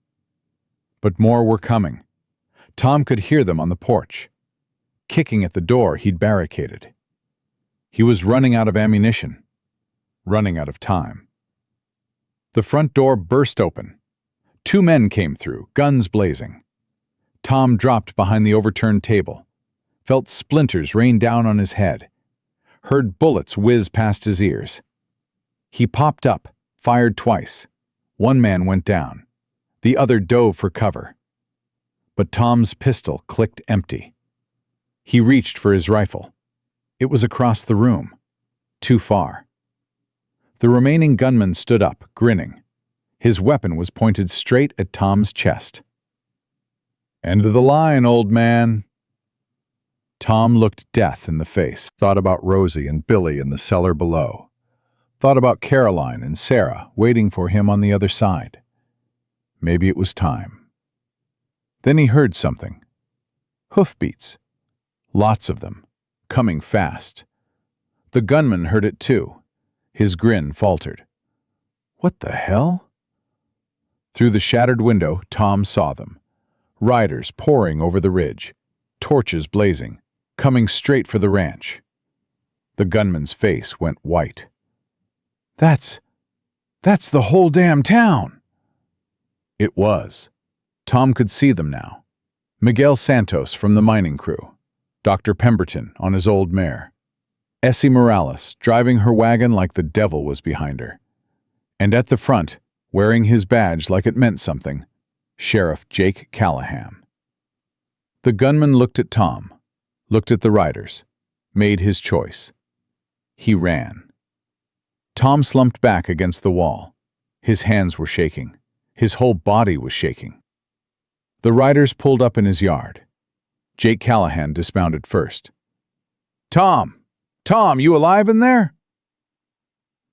But more were coming. Tom could hear them on the porch. Kicking at the door he'd barricaded. He was running out of ammunition. Running out of time. The front door burst open. 2 men came through, guns blazing. Tom dropped behind the overturned table. Felt splinters rain down on his head. Heard bullets whiz past his ears. He popped up, fired twice. 1 man went down. The other dove for cover. But Tom's pistol clicked empty. He reached for his rifle. It was across the room. Too far. The remaining gunman stood up, grinning. His weapon was pointed straight at Tom's chest. "End of the line, old man." Tom looked death in the face, thought about Rosie and Billy in the cellar below. Thought about Caroline and Sarah waiting for him on the other side. Maybe it was time. Then he heard something. Hoofbeats. Lots of them, coming fast. The gunman heard it too. His grin faltered. "What the hell?" Through the shattered window, Tom saw them. Riders pouring over the ridge, torches blazing, coming straight for the ranch. The gunman's face went white. That's the whole damn town!" It was. Tom could see them now. Miguel Santos from the mining crew. Dr. Pemberton on his old mare. Essie Morales driving her wagon like the devil was behind her. And at the front, wearing his badge like it meant something, Sheriff Jake Callahan. The gunman looked at Tom, looked at the riders, made his choice. He ran. Tom slumped back against the wall. His hands were shaking. His whole body was shaking. The riders pulled up in his yard. Jake Callahan dismounted first. Tom, you alive in there?"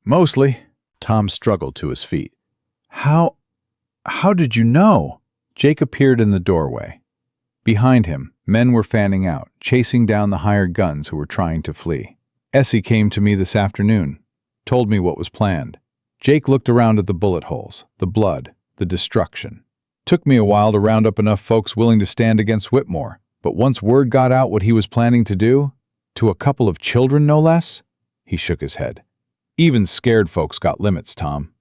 "Mostly." Tom struggled to his feet. How did you know?" Jake appeared in the doorway. Behind him, men were fanning out, chasing down the hired guns who were trying to flee. "Essie came to me this afternoon, told me what was planned. Jake looked around at the bullet holes, the blood, the destruction. Took me a while to round up enough folks willing to stand against Whitmore, but once word got out what he was planning to do, to a couple of children no less, he shook his head. Even scared folks got limits, Tom.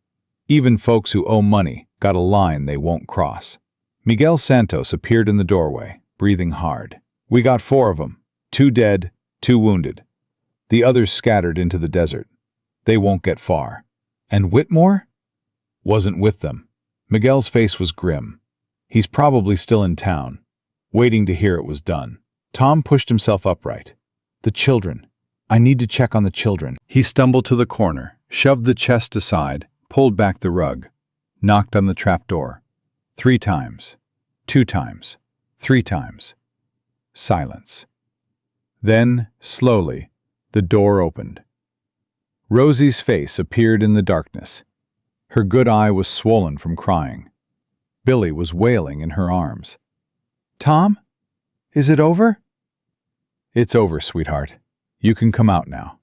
Even folks who owe money got a line they won't cross. Miguel Santos appeared in the doorway, breathing hard. We got 4 of them, 2 dead, 2 wounded. The others scattered into the desert. They won't get far. And Whitmore? Wasn't with them. Miguel's face was grim. He's probably still in town, waiting to hear it was done. Tom pushed himself upright. The children. I need to check on the children. He stumbled to the corner, shoved the chest aside, pulled back the rug, knocked on the trapdoor. 3 times. 2 times. 3 times. Silence. Then, slowly, the door opened. Rosie's face appeared in the darkness. Her good eye was swollen from crying. Billy was wailing in her arms. Tom? Is it over? It's over, sweetheart. You can come out now.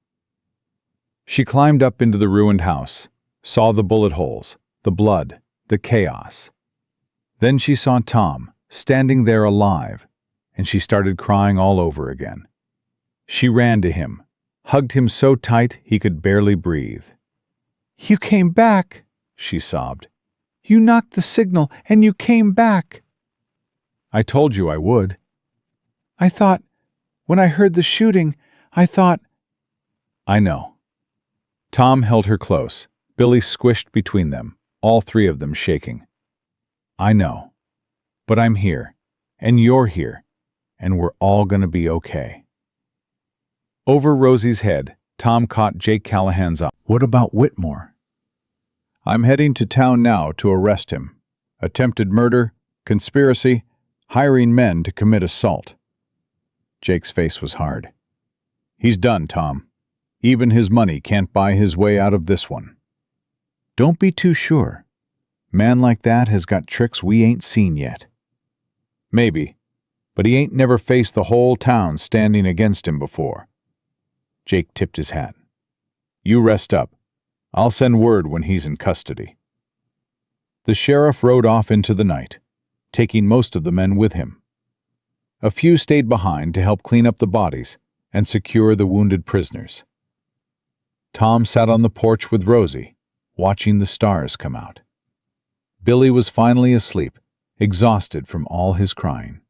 She climbed up into the ruined house, saw the bullet holes, the blood, the chaos. Then she saw Tom, standing there alive, and she started crying all over again. She ran to him, hugged him so tight he could barely breathe. You came back, she sobbed. You knocked the signal, and you came back. I told you I would. I thought, when I heard the shooting, I thought... I know. Tom held her close, Billy squished between them, all 3 of them shaking. I know. But I'm here, and you're here, and we're all gonna be okay. Over Rosie's head, Tom caught Jake Callahan's eye. What about Whitmore? I'm heading to town now to arrest him. Attempted murder, conspiracy, hiring men to commit assault. Jake's face was hard. He's done, Tom. Even his money can't buy his way out of this one. Don't be too sure. Man like that has got tricks we ain't seen yet. Maybe, but he ain't never faced the whole town standing against him before. Jake tipped his hat. You rest up. I'll send word when he's in custody. The sheriff rode off into the night, taking most of the men with him. A few stayed behind to help clean up the bodies and secure the wounded prisoners. Tom sat on the porch with Rosie, watching the stars come out. Billy was finally asleep, exhausted from all his crying.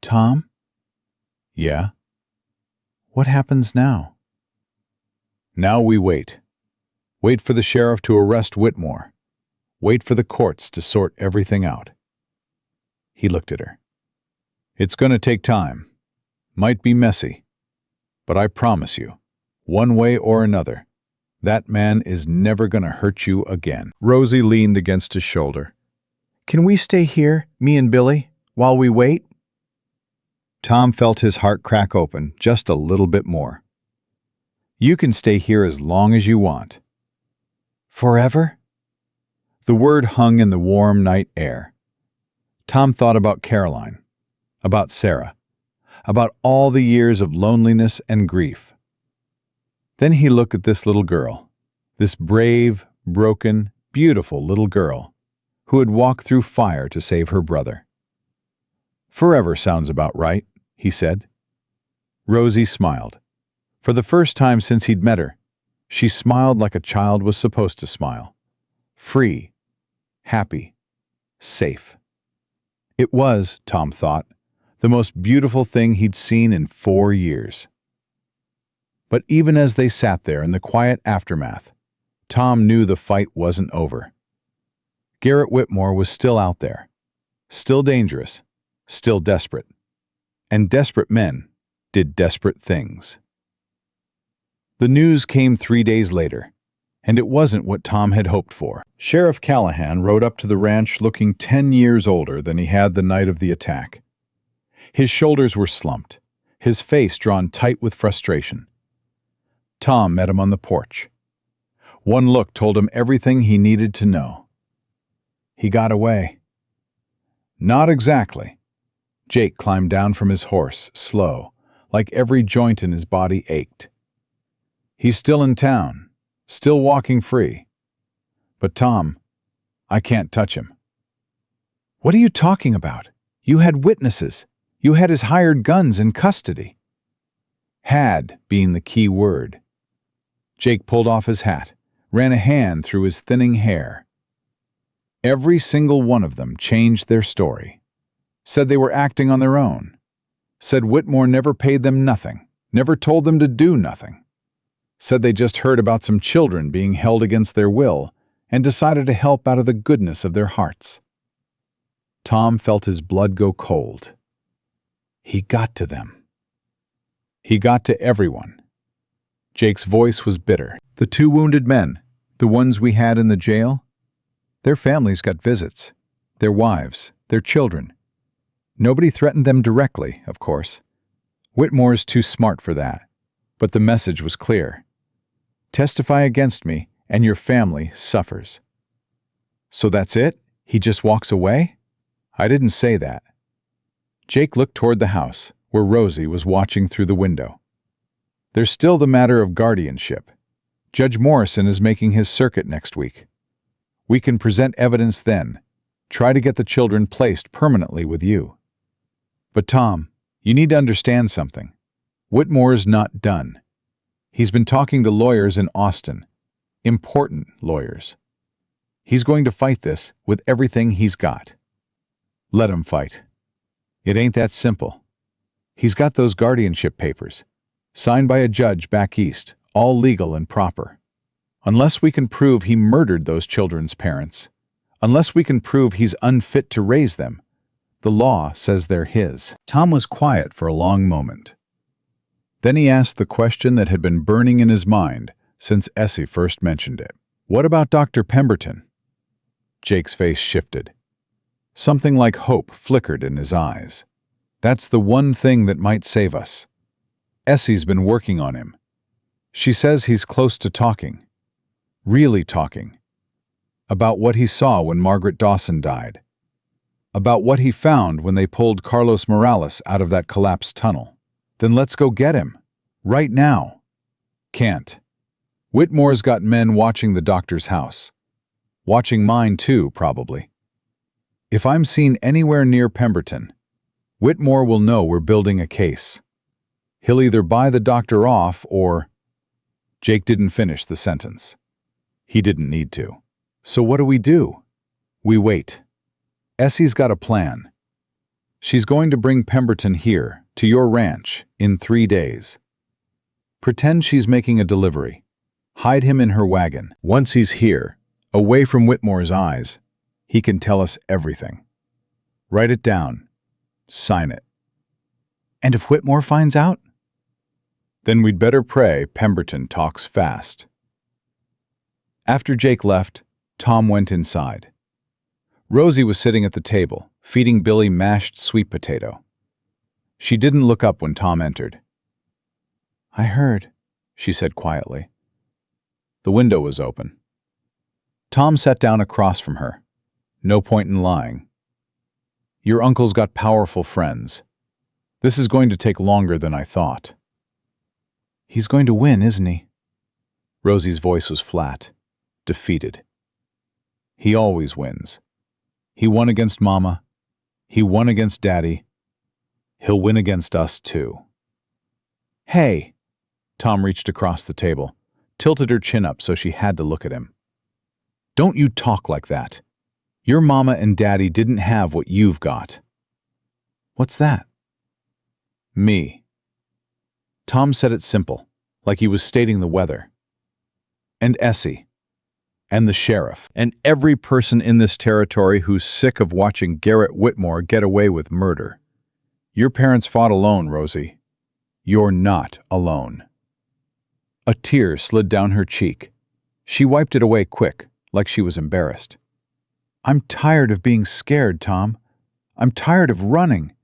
Tom? Yeah? What happens now? Now we wait. Wait for the sheriff to arrest Whitmore. Wait for the courts to sort everything out. He looked at her. It's going to take time. Might be messy. But I promise you, one way or another, that man is never going to hurt you again. Rosie leaned against his shoulder. Can we stay here, me and Billy, while we wait? Tom felt his heart crack open just a little bit more. You can stay here as long as you want. Forever? The word hung in the warm night air. Tom thought about Caroline, about Sarah, about all the years of loneliness and grief. Then he looked at this little girl, this brave, broken, beautiful little girl, who had walked through fire to save her brother. Forever sounds about right, he said. Rosie smiled. For the first time since he'd met her, she smiled like a child was supposed to smile. Free, happy, safe. It was, Tom thought, the most beautiful thing he'd seen in 4 years. But even as they sat there in the quiet aftermath, Tom knew the fight wasn't over. Garrett Whitmore was still out there, still dangerous, still desperate. And desperate men did desperate things. The news came 3 days later, and it wasn't what Tom had hoped for. Sheriff Callahan rode up to the ranch looking 10 years older than he had the night of the attack. His shoulders were slumped, his face drawn tight with frustration. Tom met him on the porch. One look told him everything he needed to know. He got away. Not exactly. Jake climbed down from his horse, slow, like every joint in his body ached. He's still in town, still walking free, But Tom, I can't touch him. What are you talking about? You had witnesses. You had his hired guns in custody. Had being the key word. Jake pulled off his hat, ran a hand through his thinning hair. Every single one of them changed their story. Said they were acting on their own. Said Whitmore never paid them nothing, never told them to do nothing. Said they just heard about some children being held against their will and decided to help out of the goodness of their hearts. Tom felt his blood go cold. He got to them. He got to everyone. Jake's voice was bitter. The 2 wounded men, the ones we had in the jail, their families got visits, their wives, their children. Nobody threatened them directly, of course. Whitmore's too smart for that, but the message was clear. Testify against me, and your family suffers. So that's it? He just walks away? I didn't say that. Jake looked toward the house, where Rosie was watching through the window. There's still the matter of guardianship. Judge Morrison is making his circuit next week. We can present evidence then. Try to get the children placed permanently with you. But Tom, you need to understand something. Whitmore's not done. He's been talking to lawyers in Austin. Important lawyers. He's going to fight this with everything he's got. Let him fight. It ain't that simple. He's got those guardianship papers, signed by a judge back east, all legal and proper. Unless we can prove he murdered those children's parents, unless we can prove he's unfit to raise them, the law says they're his. Tom was quiet for a long moment. Then he asked the question that had been burning in his mind since Essie first mentioned it. What about Dr. Pemberton? Jake's face shifted. Something like hope flickered in his eyes. That's the one thing that might save us. Essie's been working on him. She says he's close to talking. Really talking. About what he saw when Margaret Dawson died. About what he found when they pulled Carlos Morales out of that collapsed tunnel. Then let's go get him. Right now. Can't. Whitmore's got men watching the doctor's house. Watching mine too, probably. If I'm seen anywhere near Pemberton, Whitmore will know we're building a case. He'll either buy the doctor off or... Jake didn't finish the sentence. He didn't need to. So what do? We wait. Essie's got a plan. She's going to bring Pemberton here, to your ranch, in 3 days. Pretend she's making a delivery. Hide him in her wagon. Once he's here, away from Whitmore's eyes, he can tell us everything. Write it down. Sign it. And if Whitmore finds out? Then we'd better pray Pemberton talks fast. After Jake left, Tom went inside. Rosie was sitting at the table, feeding Billy mashed sweet potato. She didn't look up when Tom entered. I heard, she said quietly. The window was open. Tom sat down across from her. No point in lying. Your uncle's got powerful friends. This is going to take longer than I thought. He's going to win, isn't he? Rosie's voice was flat, defeated. He always wins. He won against Mama. He won against Daddy. He'll win against us, too. Hey! Tom reached across the table, tilted her chin up so she had to look at him. Don't you talk like that. Your Mama and Daddy didn't have what you've got. What's that? Me. Tom said it simple, like he was stating the weather. And Essie. And the sheriff. And every person in this territory who's sick of watching Garrett Whitmore get away with murder. Your parents fought alone, Rosie. You're not alone. A tear slid down her cheek. She wiped it away quick, like she was embarrassed. I'm tired of being scared, Tom. I'm tired of running.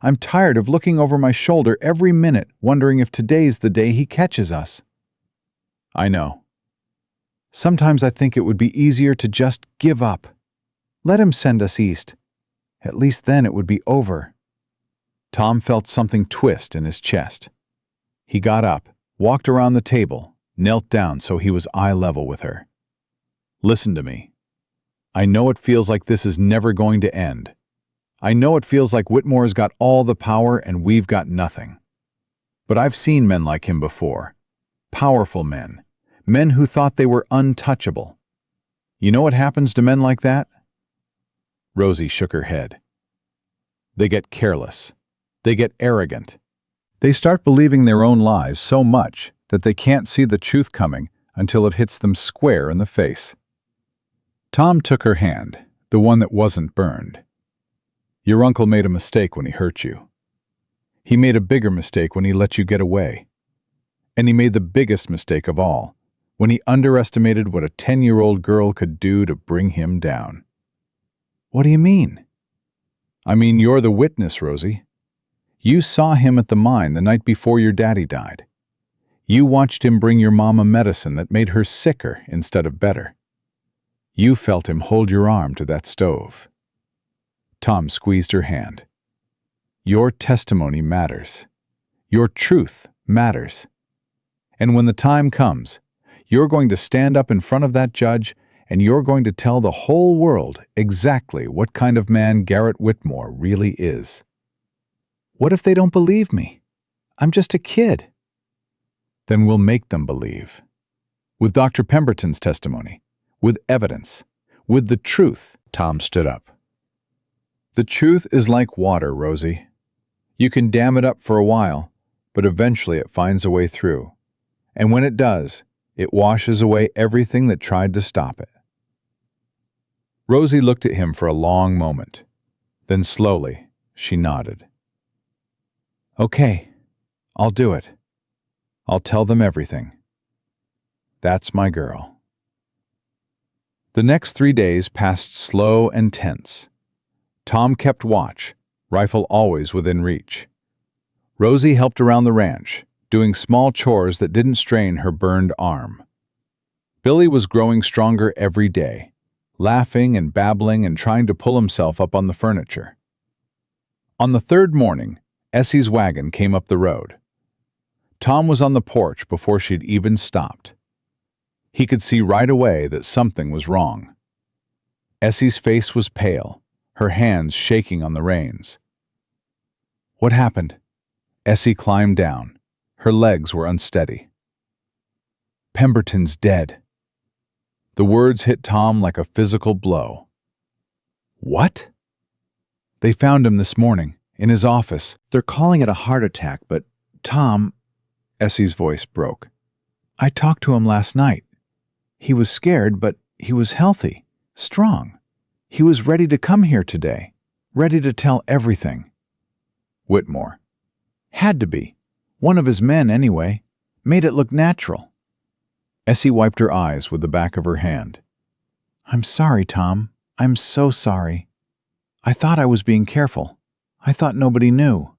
I'm tired of looking over my shoulder every minute, wondering if today's the day he catches us. I know. Sometimes I think it would be easier to just give up. Let him send us east. At least then it would be over. Tom felt something twist in his chest. He got up, walked around the table, knelt down so he was eye level with her. Listen to me. I know it feels like this is never going to end. I know it feels like Whitmore's got all the power and we've got nothing. But I've seen men like him before. Powerful men. Men who thought they were untouchable. You know what happens to men like that? Rosie shook her head. They get careless. They get arrogant. They start believing their own lies so much that they can't see the truth coming until it hits them square in the face. Tom took her hand, the one that wasn't burned. Your uncle made a mistake when he hurt you. He made a bigger mistake when he let you get away. And he made the biggest mistake of all, when he underestimated what a 10-year-old girl could do to bring him down. What do you mean? I mean, you're the witness, Rosie. You saw him at the mine the night before your daddy died. You watched him bring your mama medicine that made her sicker instead of better. You felt him hold your arm to that stove. Tom squeezed her hand. Your testimony matters. Your truth matters. And when the time comes, you're going to stand up in front of that judge and you're going to tell the whole world exactly what kind of man Garrett Whitmore really is. What if they don't believe me? I'm just a kid. Then we'll make them believe. With Dr. Pemberton's testimony, with evidence, with the truth. Tom stood up. The truth is like water, Rosie. You can dam it up for a while, but eventually it finds a way through. And when it does, it washes away everything that tried to stop it. Rosie looked at him for a long moment. Then slowly, she nodded. Okay, I'll do it. I'll tell them everything. That's my girl. The next 3 days passed slow and tense. Tom kept watch, rifle always within reach. Rosie helped around the ranch, doing small chores that didn't strain her burned arm. Billy was growing stronger every day, laughing and babbling and trying to pull himself up on the furniture. On the third morning, Essie's wagon came up the road. Tom was on the porch before she'd even stopped. He could see right away that something was wrong. Essie's face was pale, her hands shaking on the reins. What happened? Essie climbed down. Her legs were unsteady. Pemberton's dead. The words hit Tom like a physical blow. What? They found him this morning, in his office. They're calling it a heart attack, but Tom, Essie's voice broke. I talked to him last night. He was scared, but he was healthy, strong. He was ready to come here today, ready to tell everything. Whitmore. Had to be. One of his men, anyway. Made it look natural. Essie wiped her eyes with the back of her hand. I'm sorry, Tom. I'm so sorry. I thought I was being careful. I thought nobody knew.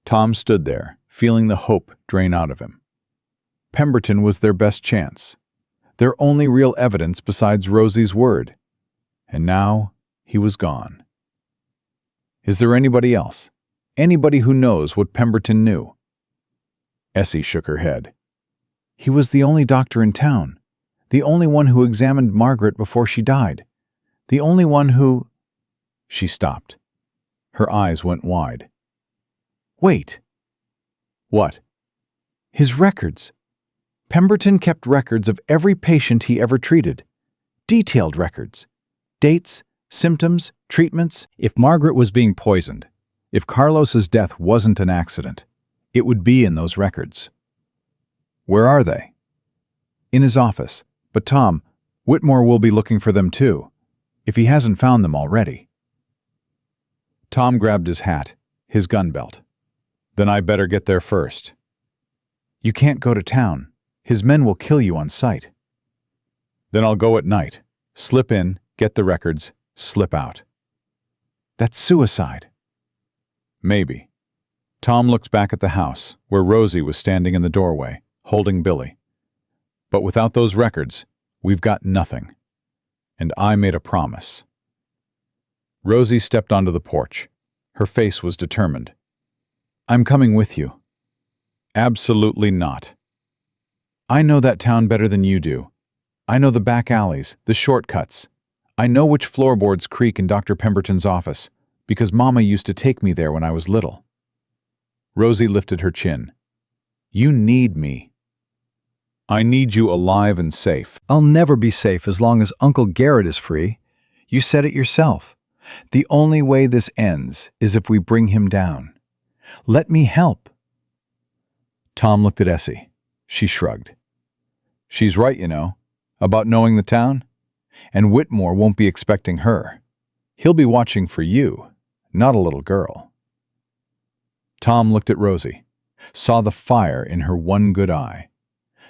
Tom stood there, feeling the hope drain out of him. Pemberton was their best chance, their only real evidence besides Rosie's word. And now he was gone. Is there anybody else? Anybody who knows what Pemberton knew? Essie shook her head. He was the only doctor in town, the only one who examined Margaret before she died, the only one who... She stopped. Her eyes went wide. Wait. What? His records. Pemberton kept records of every patient he ever treated. Detailed records. Dates, symptoms, treatments. If Margaret was being poisoned, if Carlos's death wasn't an accident, it would be in those records. Where are they? In his office. But Tom, Whitmore will be looking for them too, if he hasn't found them already. Tom grabbed his hat, his gun belt. Then I better get there first. You can't go to town. His men will kill you on sight. Then I'll go at night. Slip in, get the records, slip out. That's suicide. Maybe. Tom looked back at the house, where Rosie was standing in the doorway, holding Billy. But without those records, we've got nothing. And I made a promise. Rosie stepped onto the porch. Her face was determined. I'm coming with you. Absolutely not. I know that town better than you do. I know the back alleys, the shortcuts. I know which floorboards creak in Dr. Pemberton's office, because Mama used to take me there when I was little. Rosie lifted her chin. You need me. I need you alive and safe. I'll never be safe as long as Uncle Garrett is free. You said it yourself. The only way this ends is if we bring him down. Let me help. Tom looked at Essie. She shrugged. She's right, you know, about knowing the town. And Whitmore won't be expecting her. He'll be watching for you, not a little girl. Tom looked at Rosie, saw the fire in her one good eye.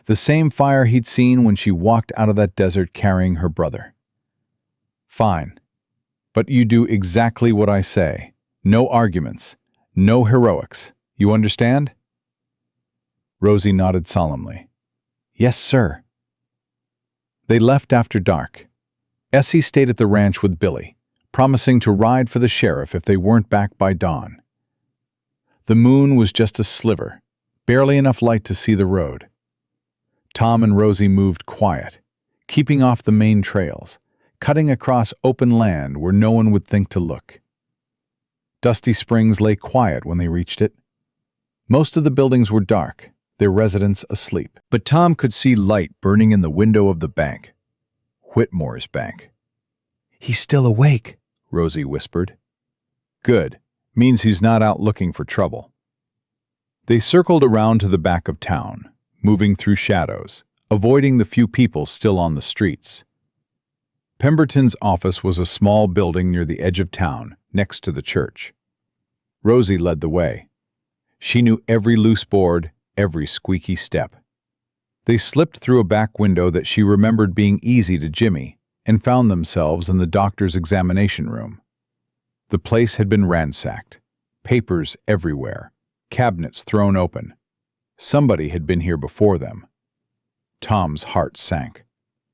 The same fire he'd seen when she walked out of that desert carrying her brother. Fine. But you do exactly what I say. No arguments. No heroics. You understand? Rosie nodded solemnly. Yes, sir. They left after dark. Essie stayed at the ranch with Billy, promising to ride for the sheriff if they weren't back by dawn. The moon was just a sliver, barely enough light to see the road. Tom and Rosie moved quiet, keeping off the main trails, cutting across open land where no one would think to look. Dusty Springs lay quiet when they reached it. Most of the buildings were dark, their residents asleep. But Tom could see light burning in the window of the bank. Whitmore's bank. He's still awake, Rosie whispered. Good. Means he's not out looking for trouble. They circled around to the back of town, moving through shadows, avoiding the few people still on the streets. Pemberton's office was a small building near the edge of town, next to the church. Rosie led the way. She knew every loose board, every squeaky step. They slipped through a back window that she remembered being easy to Jimmy and found themselves in the doctor's examination room. The place had been ransacked, papers everywhere, cabinets thrown open. Somebody had been here before them. Tom's heart sank.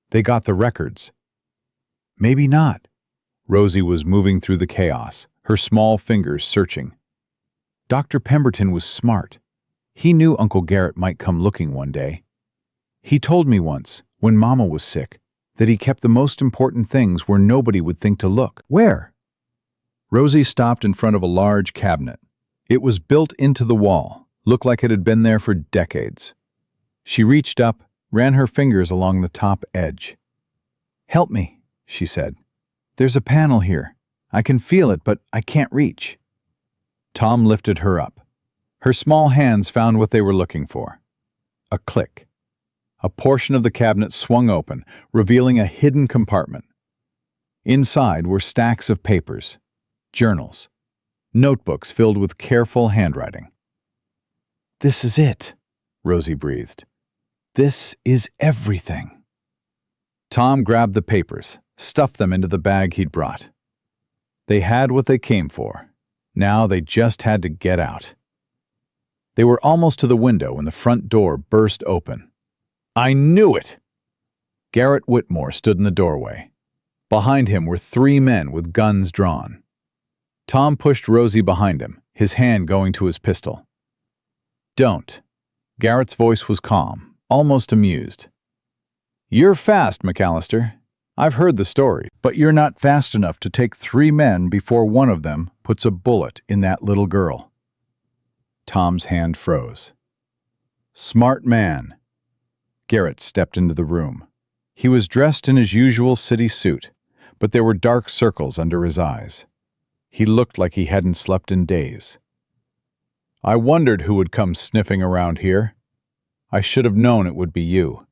They got the records. Maybe not. Rosie was moving through the chaos, her small fingers searching. Dr. Pemberton was smart. He knew Uncle Garrett might come looking one day. He told me once, when Mama was sick, that he kept the most important things where nobody would think to look. Where? Rosie stopped in front of a large cabinet. It was built into the wall, looked like it had been there for decades. She reached up, ran her fingers along the top edge. Help me, she said. There's a panel here. I can feel it, but I can't reach. Tom lifted her up. Her small hands found what they were looking for. A click. A portion of the cabinet swung open, revealing a hidden compartment. Inside were stacks of papers, journals, notebooks filled with careful handwriting. This is it, Rosie breathed. This is everything. Tom grabbed the papers, stuffed them into the bag he'd brought. They had what they came for. Now they just had to get out. They were almost to the window when the front door burst open. I knew it! Garrett Whitmore stood in the doorway. Behind him were 3 men with guns drawn. Tom pushed Rosie behind him, his hand going to his pistol. Don't. Garrett's voice was calm, almost amused. You're fast, McAllister. I've heard the story, but you're not fast enough to take 3 men before one of them puts a bullet in that little girl. Tom's hand froze. Smart man. Garrett stepped into the room. He was dressed in his usual city suit, but there were dark circles under his eyes. He looked like he hadn't slept in days. I wondered who would come sniffing around here. I should have known it would be you.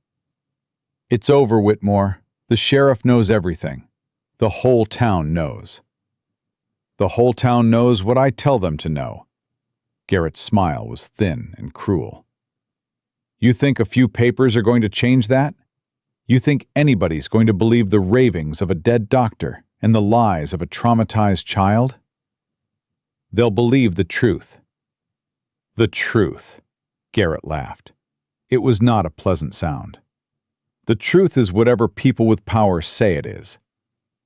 It's over, Whitmore. The sheriff knows everything. The whole town knows. The whole town knows what I tell them to know. Garrett's smile was thin and cruel. You think a few papers are going to change that? You think anybody's going to believe the ravings of a dead doctor and the lies of a traumatized child? They'll believe the truth. The truth, Garrett laughed. It was not a pleasant sound. The truth is whatever people with power say it is.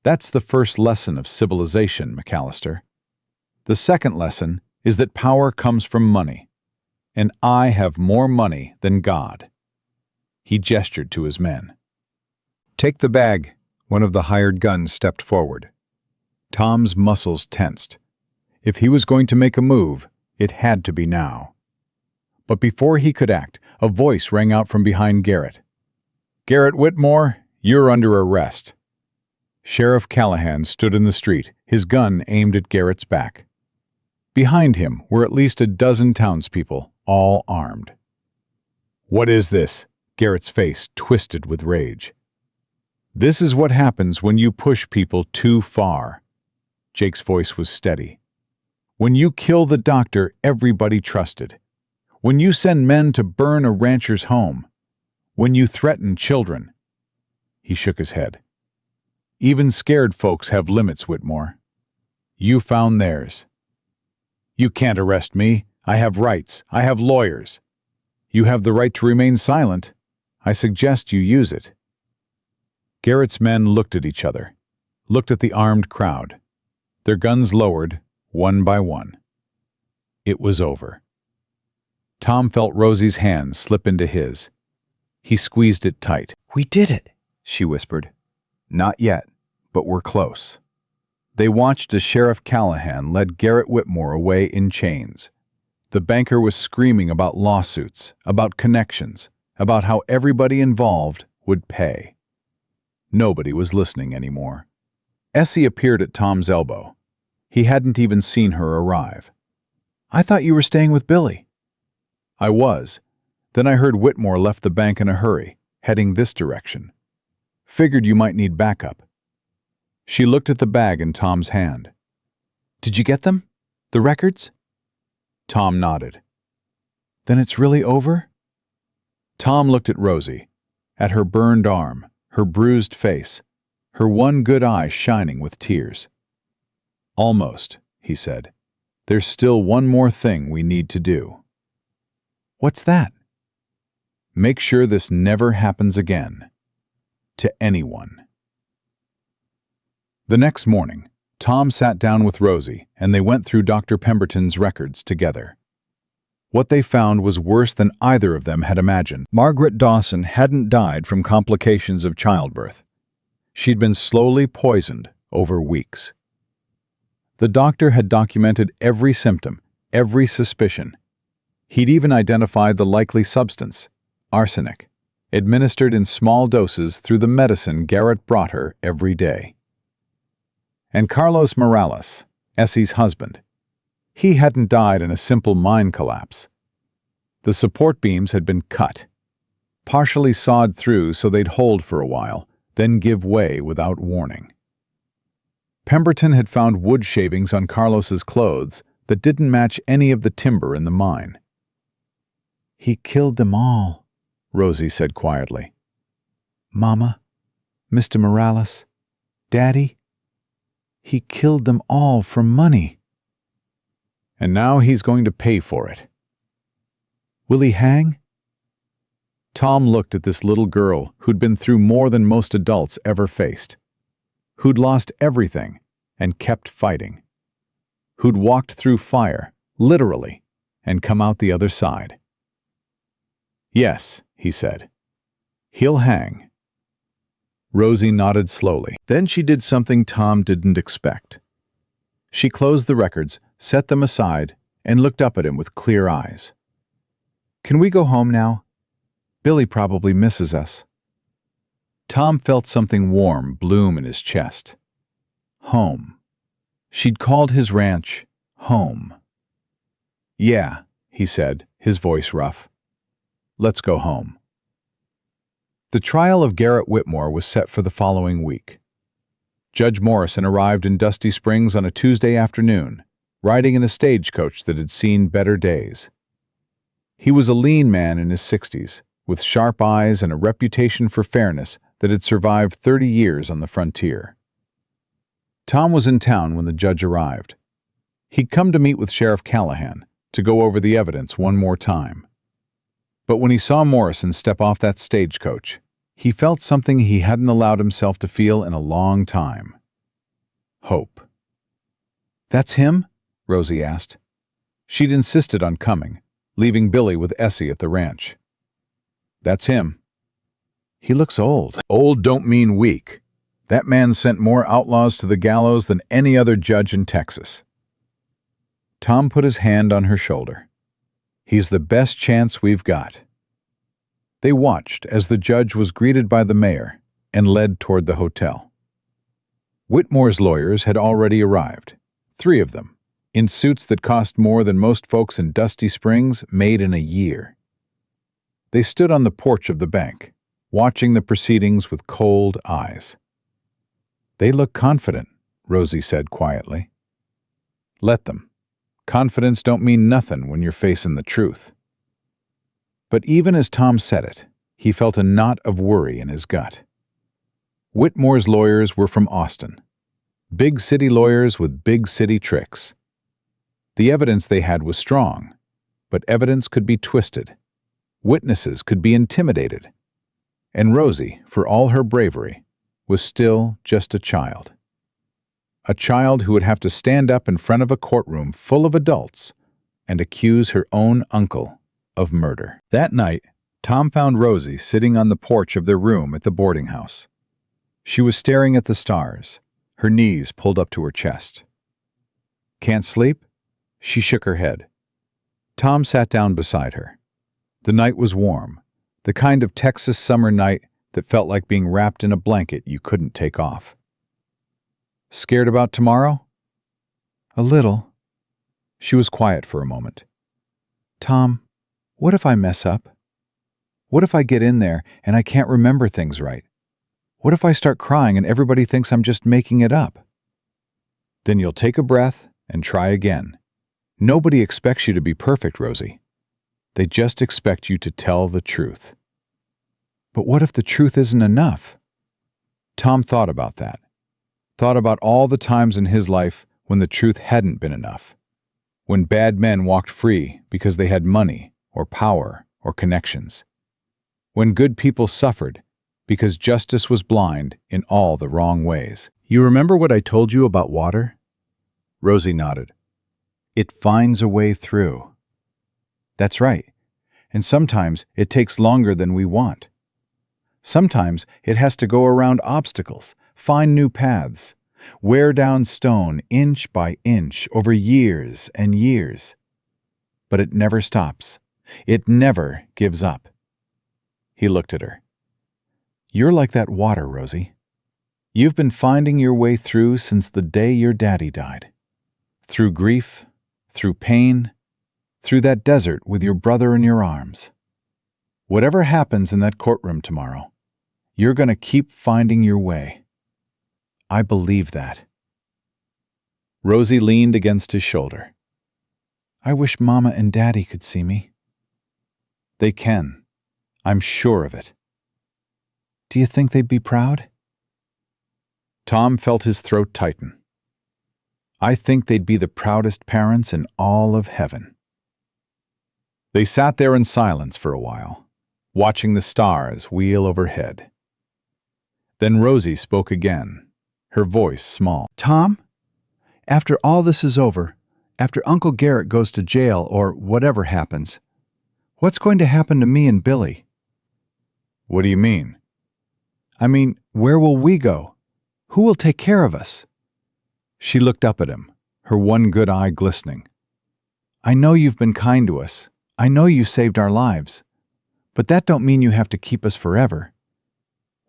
That's the first lesson of civilization, McAllister. The second lesson is that power comes from money, and I have more money than God. He gestured to his men. Take the bag. One of the hired guns stepped forward. Tom's muscles tensed. If he was going to make a move, it had to be now. But before he could act, a voice rang out from behind Garrett. "Garrett Whitmore, you're under arrest." Sheriff Callahan stood in the street, his gun aimed at Garrett's back. Behind him were at least a dozen townspeople, all armed. "What is this?" Garrett's face twisted with rage. "This is what happens when you push people too far." Jake's voice was steady. "When you kill the doctor everybody trusted. When you send men to burn a rancher's home. When you threaten children." He shook his head. "Even scared folks have limits, Whitmore. You found theirs. You can't arrest me. I have rights. I have lawyers. You have the right to remain silent. I suggest you use it." Garrett's men looked at each other, looked at the armed crowd. Their guns lowered, one by one. It was over. Tom felt Rosie's hand slip into his. He squeezed it tight. "We did it," she whispered. "Not yet, but we're close." They watched as Sheriff Callahan led Garrett Whitmore away in chains. The banker was screaming about lawsuits, about connections, about how everybody involved would pay. Nobody was listening anymore. Essie appeared at Tom's elbow. He hadn't even seen her arrive. "I thought you were staying with Billy." "I was. Then I heard Whitmore left the bank in a hurry, heading this direction. Figured you might need backup." She looked at the bag in Tom's hand. "Did you get them? The records?" Tom nodded. "Then it's really over?" Tom looked at Rosie, at her burned arm, her bruised face, her one good eye shining with tears. "Almost," he said. "There's still one more thing we need to do." "What's that?" "Make sure this never happens again. To anyone." The next morning, Tom sat down with Rosie and they went through Dr. Pemberton's records together. What they found was worse than either of them had imagined. Margaret Dawson hadn't died from complications of childbirth. She'd been slowly poisoned over weeks. The doctor had documented every symptom, every suspicion. He'd even identified the likely substance, arsenic, administered in small doses through the medicine Garrett brought her every day. And Carlos Morales, Essie's husband, he hadn't died in a simple mine collapse. The support beams had been cut, partially sawed through so they'd hold for a while, then give way without warning. Pemberton had found wood shavings on Carlos's clothes that didn't match any of the timber in the mine. "He killed them all," Rosie said quietly. "Mama, Mr. Morales, Daddy. He killed them all for money." "And now he's going to pay for it." "Will he hang?" Tom looked at this little girl who'd been through more than most adults ever faced, who'd lost everything and kept fighting, who'd walked through fire, literally, and come out the other side. "Yes," he said. "He'll hang." Rosie nodded slowly. Then she did something Tom didn't expect. She closed the records, set them aside, and looked up at him with clear eyes. "Can we go home now? Billy probably misses us." Tom felt something warm bloom in his chest. Home. She'd called his ranch home. "Yeah," he said, his voice rough. "Let's go home." The trial of Garrett Whitmore was set for the following week. Judge Morrison arrived in Dusty Springs on a Tuesday afternoon, riding in a stagecoach that had seen better days. He was a lean man in his 60s, with sharp eyes and a reputation for fairness that had survived 30 years on the frontier. Tom was in town when the judge arrived. He'd come to meet with Sheriff Callahan to go over the evidence one more time. But when he saw Morrison step off that stagecoach, he felt something he hadn't allowed himself to feel in a long time. Hope. "That's him?" Rosie asked. She'd insisted on coming, leaving Billy with Essie at the ranch. "That's him." He looks old. Old don't mean weak. That man sent more outlaws to the gallows than any other judge in Texas. Tom put his hand on her shoulder. He's the best chance we've got. They watched as the judge was greeted by the mayor and led toward the hotel. Whitmore's lawyers had already arrived, 3 of them, in suits that cost more than most folks in Dusty Springs made in a year. They stood on the porch of the bank, watching the proceedings with cold eyes. "They look confident," Rosie said quietly. "Let them. Confidence don't mean nothing when you're facing the truth." But even as Tom said it, he felt a knot of worry in his gut. Whitmore's lawyers were from Austin. Big city lawyers with big city tricks. The evidence they had was strong, but evidence could be twisted. Witnesses could be intimidated. And Rosie, for all her bravery, was still just a child. A child who would have to stand up in front of a courtroom full of adults and accuse her own uncle of murder. That night, Tom found Rosie sitting on the porch of their room at the boarding house. She was staring at the stars, her knees pulled up to her chest. "Can't sleep?" She shook her head. Tom sat down beside her. The night was warm, the kind of Texas summer night that felt like being wrapped in a blanket you couldn't take off. "Scared about tomorrow?" A little. She was quiet for a moment. Tom, what if I mess up? What if I get in there and I can't remember things right? What if I start crying and everybody thinks I'm just making it up? Then you'll take a breath and try again. Nobody expects you to be perfect, Rosie. They just expect you to tell the truth. But what if the truth isn't enough? Tom thought about that. Thought about all the times in his life when the truth hadn't been enough. When bad men walked free because they had money or power or connections. When good people suffered because justice was blind in all the wrong ways. You remember what I told you about water? Rosie nodded. It finds a way through. That's right. And sometimes it takes longer than we want. Sometimes it has to go around obstacles, find new paths, wear down stone inch by inch over years and years. But it never stops. It never gives up. He looked at her. You're like that water, Rosie. You've been finding your way through since the day your daddy died. Through grief, through pain, through that desert with your brother in your arms. Whatever happens in that courtroom tomorrow, you're going to keep finding your way. I believe that. Rosie leaned against his shoulder. I wish Mama and Daddy could see me. They can. I'm sure of it. Do you think they'd be proud? Tom felt his throat tighten. I think they'd be the proudest parents in all of heaven. They sat there in silence for a while, watching the stars wheel overhead. Then Rosie spoke again, her voice small. Tom, after all this is over, after Uncle Garrett goes to jail or whatever happens, what's going to happen to me and Billy? What do you mean? I mean, where will we go? Who will take care of us? She looked up at him, her one good eye glistening. I know you've been kind to us. I know you saved our lives. But that don't mean you have to keep us forever.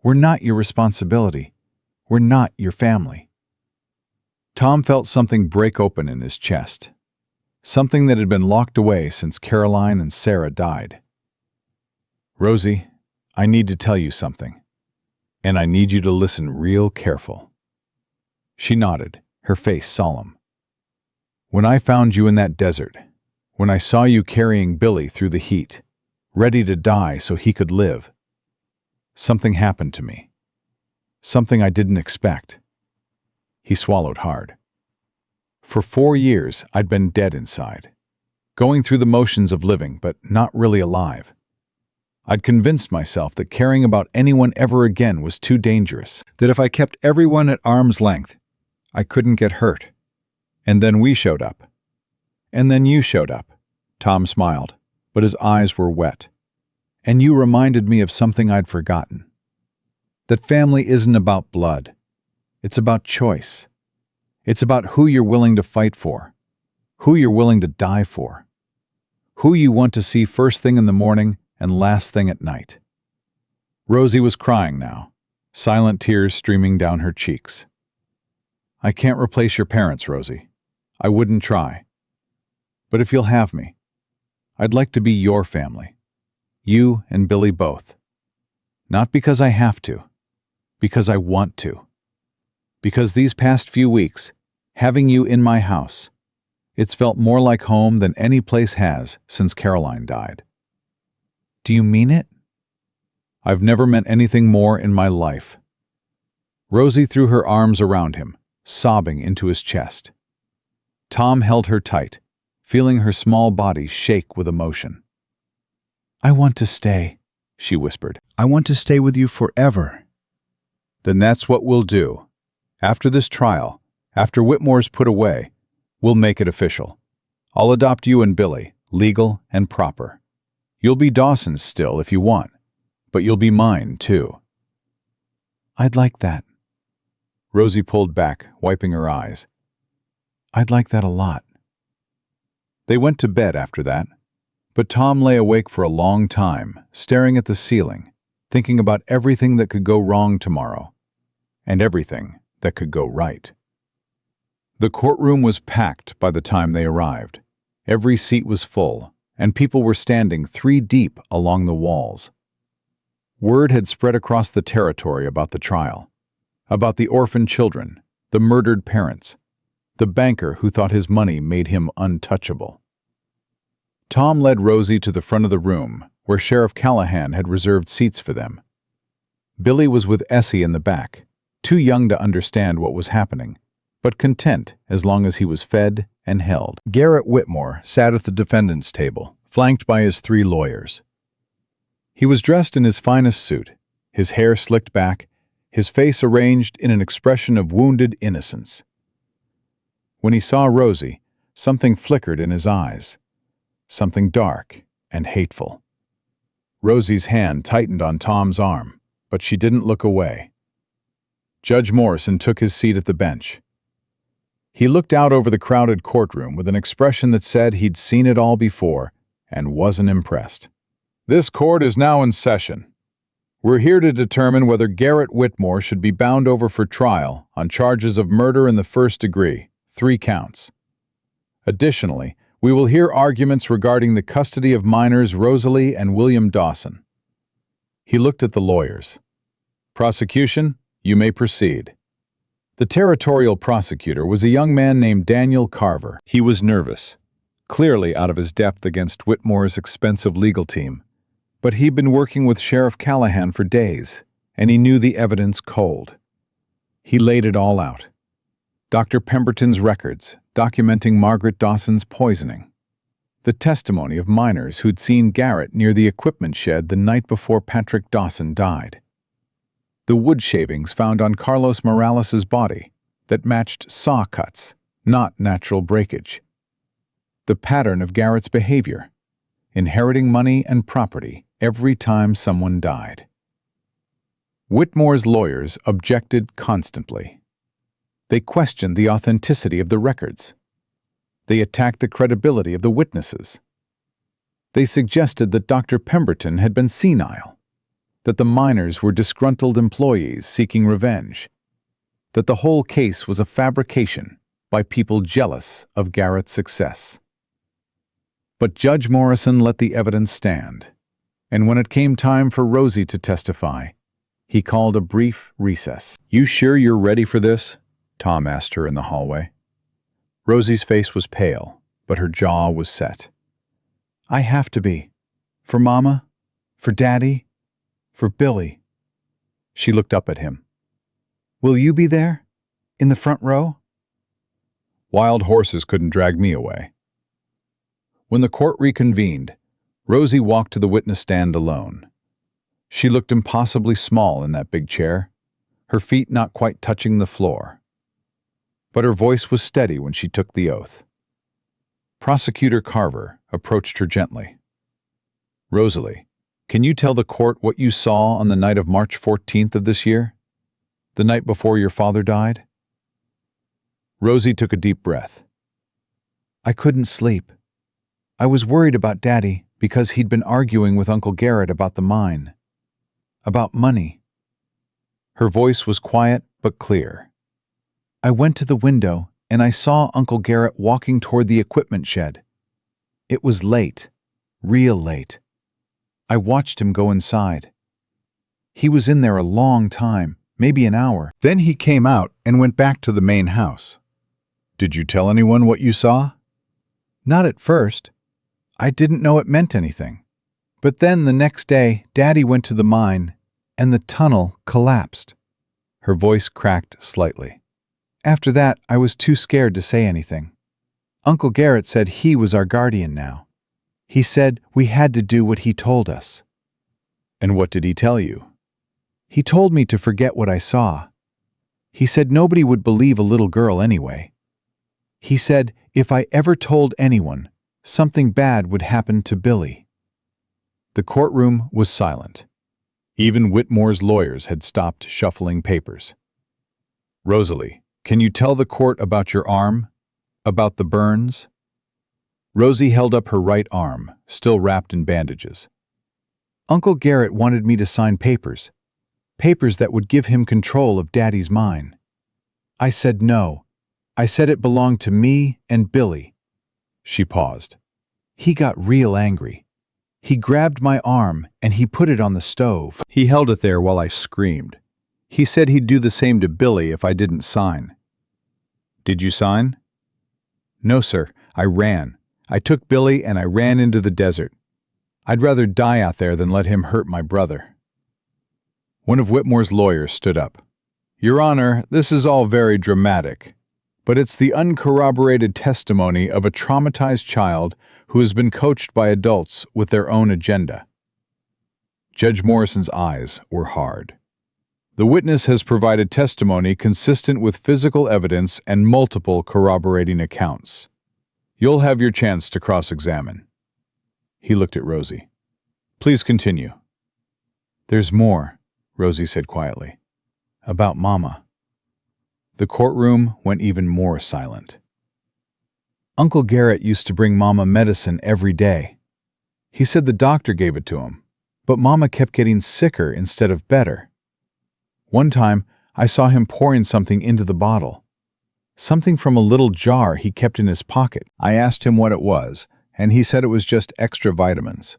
We're not your responsibility. We're not your family. Tom felt something break open in his chest. Something that had been locked away since Caroline and Sarah died. Rosie, I need to tell you something. And I need you to listen real careful. She nodded, her face solemn. When I found you in that desert, when I saw you carrying Billy through the heat, ready to die so he could live, something happened to me. Something I didn't expect. He swallowed hard. For 4 years, I'd been dead inside, going through the motions of living, but not really alive. I'd convinced myself that caring about anyone ever again was too dangerous, that if I kept everyone at arm's length, I couldn't get hurt. And then we showed up. And then you showed up. Tom smiled, but his eyes were wet. And you reminded me of something I'd forgotten. that family isn't about blood. It's about choice. It's about who you're willing to fight for, who you're willing to die for, who you want to see first thing in the morning and last thing at night. Rosie was crying now, silent tears streaming down her cheeks. I can't replace your parents, Rosie. I wouldn't try. But if you'll have me, I'd like to be your family. You and Billy both. Not because I have to, because I want to. Because these past few weeks, having you in my house, it's felt more like home than any place has since Caroline died. Do you mean it? I've never meant anything more in my life. Rosie threw her arms around him, sobbing into his chest. Tom held her tight, feeling her small body shake with emotion. I want to stay, she whispered. I want to stay with you forever. Then that's what we'll do. After this trial, after Whitmore's put away, we'll make it official. I'll adopt you and Billy, legal and proper. You'll be Dawson's still if you want, but you'll be mine too. I'd like that. Rosie pulled back, wiping her eyes. I'd like that a lot. They went to bed after that, but Tom lay awake for a long time, staring at the ceiling, thinking about everything that could go wrong tomorrow, and everything that could go right. The courtroom was packed by the time they arrived. Every seat was full, and people were standing 3 deep along the walls. Word had spread across the territory about the trial, about the orphan children, the murdered parents, the banker who thought his money made him untouchable. Tom led Rosie to the front of the room, where Sheriff Callahan had reserved seats for them. Billy was with Essie in the back, too young to understand what was happening, but content as long as he was fed and held. Garrett Whitmore sat at the defendant's table, flanked by his 3 lawyers. He was dressed in his finest suit, his hair slicked back, his face arranged in an expression of wounded innocence. When he saw Rosie, something flickered in his eyes, something dark and hateful. Rosie's hand tightened on Tom's arm, but she didn't look away. Judge Morrison took his seat at the bench. He looked out over the crowded courtroom with an expression that said he'd seen it all before and wasn't impressed. This court is now in session. We're here to determine whether Garrett Whitmore should be bound over for trial on charges of murder in the first degree, 3 counts. Additionally, we will hear arguments regarding the custody of minors Rosalie and William Dawson. He looked at the lawyers. Prosecution, you may proceed. The territorial prosecutor was a young man named Daniel Carver. He was nervous, clearly out of his depth against Whitmore's expensive legal team. But he'd been working with Sheriff Callahan for days, and he knew the evidence cold. He laid it all out. Dr. Pemberton's records documenting Margaret Dawson's poisoning. The testimony of miners who'd seen Garrett near the equipment shed the night before Patrick Dawson died. The wood shavings found on Carlos Morales' body that matched saw cuts, not natural breakage. The pattern of Garrett's behavior, inheriting money and property every time someone died. Whitmore's lawyers objected constantly. They questioned the authenticity of the records. They attacked the credibility of the witnesses. They suggested that Dr. Pemberton had been senile, that the miners were disgruntled employees seeking revenge, that the whole case was a fabrication by people jealous of Garrett's success. But Judge Morrison let the evidence stand, and when it came time for Rosie to testify, he called a brief recess. "You sure you're ready for this?" Tom asked her in the hallway. Rosie's face was pale, but her jaw was set. I have to be. For Mama, for Daddy, for Billy. She looked up at him. Will you be there? In the front row? Wild horses couldn't drag me away. When the court reconvened, Rosie walked to the witness stand alone. She looked impossibly small in that big chair, her feet not quite touching the floor. But her voice was steady when she took the oath. Prosecutor Carver approached her gently. "Rosalie, Can you tell the court what you saw on the night of March 14th of this year? The night before your father died? Rosie took a deep breath. I couldn't sleep. I was worried about Daddy because he'd been arguing with Uncle Garrett about the mine. About money. Her voice was quiet but clear. I went to the window and I saw Uncle Garrett walking toward the equipment shed. It was late, real late. I watched him go inside. He was in there a long time, maybe an hour. Then he came out and went back to the main house. Did you tell anyone what you saw? Not at first. I didn't know it meant anything. But then the next day, Daddy went to the mine, and the tunnel collapsed. Her voice cracked slightly. After that, I was too scared to say anything. Uncle Garrett said he was our guardian now. He said we had to do what he told us. And what did he tell you? He told me to forget what I saw. He said nobody would believe a little girl anyway. He said if I ever told anyone, something bad would happen to Billy. The courtroom was silent. Even Whitmore's lawyers had stopped shuffling papers. Rosalie, can you tell the court about your arm? About the burns? Rosie held up her right arm, still wrapped in bandages. Uncle Garrett wanted me to sign papers. Papers that would give him control of Daddy's mine. I said no. I said it belonged to me and Billy. She paused. He got real angry. He grabbed my arm and he put it on the stove. He held it there while I screamed. He said he'd do the same to Billy if I didn't sign. Did you sign? No, sir. I ran. I took Billy and I ran into the desert. I'd rather die out there than let him hurt my brother. One of Whitmore's lawyers stood up. Your Honor, this is all very dramatic, but it's the uncorroborated testimony of a traumatized child who has been coached by adults with their own agenda. Judge Morrison's eyes were hard. The witness has provided testimony consistent with physical evidence and multiple corroborating accounts. You'll have your chance to cross-examine. He looked at Rosie. Please continue. There's more, Rosie said quietly. About Mama. The courtroom went even more silent. Uncle Garrett used to bring Mama medicine every day. He said the doctor gave it to him, but Mama kept getting sicker instead of better. One time, I saw him pouring something into the bottle. Something from a little jar he kept in his pocket. I asked him what it was, and he said it was just extra vitamins.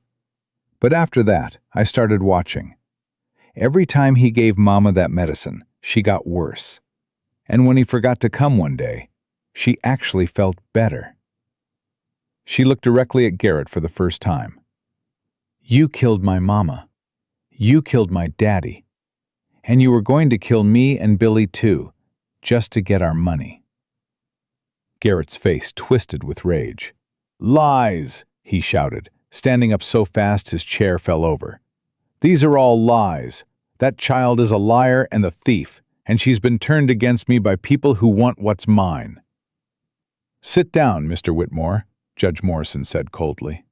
But after that, I started watching. Every time he gave Mama that medicine, she got worse. And when he forgot to come one day, she actually felt better. She looked directly at Garrett for the first time. You killed my Mama. You killed my Daddy. And you were going to kill me and Billy too, just to get our money. Garrett's face twisted with rage. Lies, he shouted, standing up so fast his chair fell over. These are all lies. That child is a liar and a thief, and she's been turned against me by people who want what's mine. Sit down, Mr. Whitmore, Judge Morrison said coldly.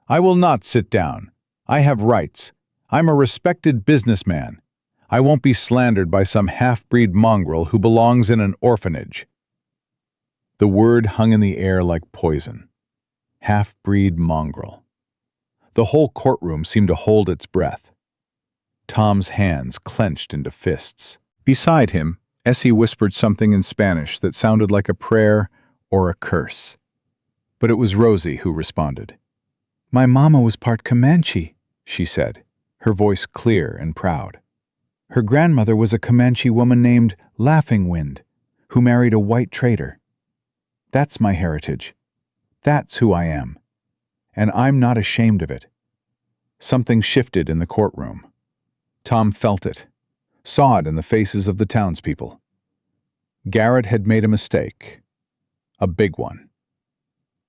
I will not sit down. I have rights. I'm a respected businessman. I won't be slandered by some half-breed mongrel who belongs in an orphanage. The word hung in the air like poison. Half-breed mongrel. The whole courtroom seemed to hold its breath. Tom's hands clenched into fists. Beside him, Essie whispered something in Spanish that sounded like a prayer or a curse. But it was Rosie who responded. My Mama was part Comanche, she said, her voice clear and proud. Her grandmother was a Comanche woman named Laughing Wind, who married a white trader. That's my heritage. That's who I am. And I'm not ashamed of it. Something shifted in the courtroom. Tom felt it, saw it in the faces of the townspeople. Garrett had made a mistake. A big one.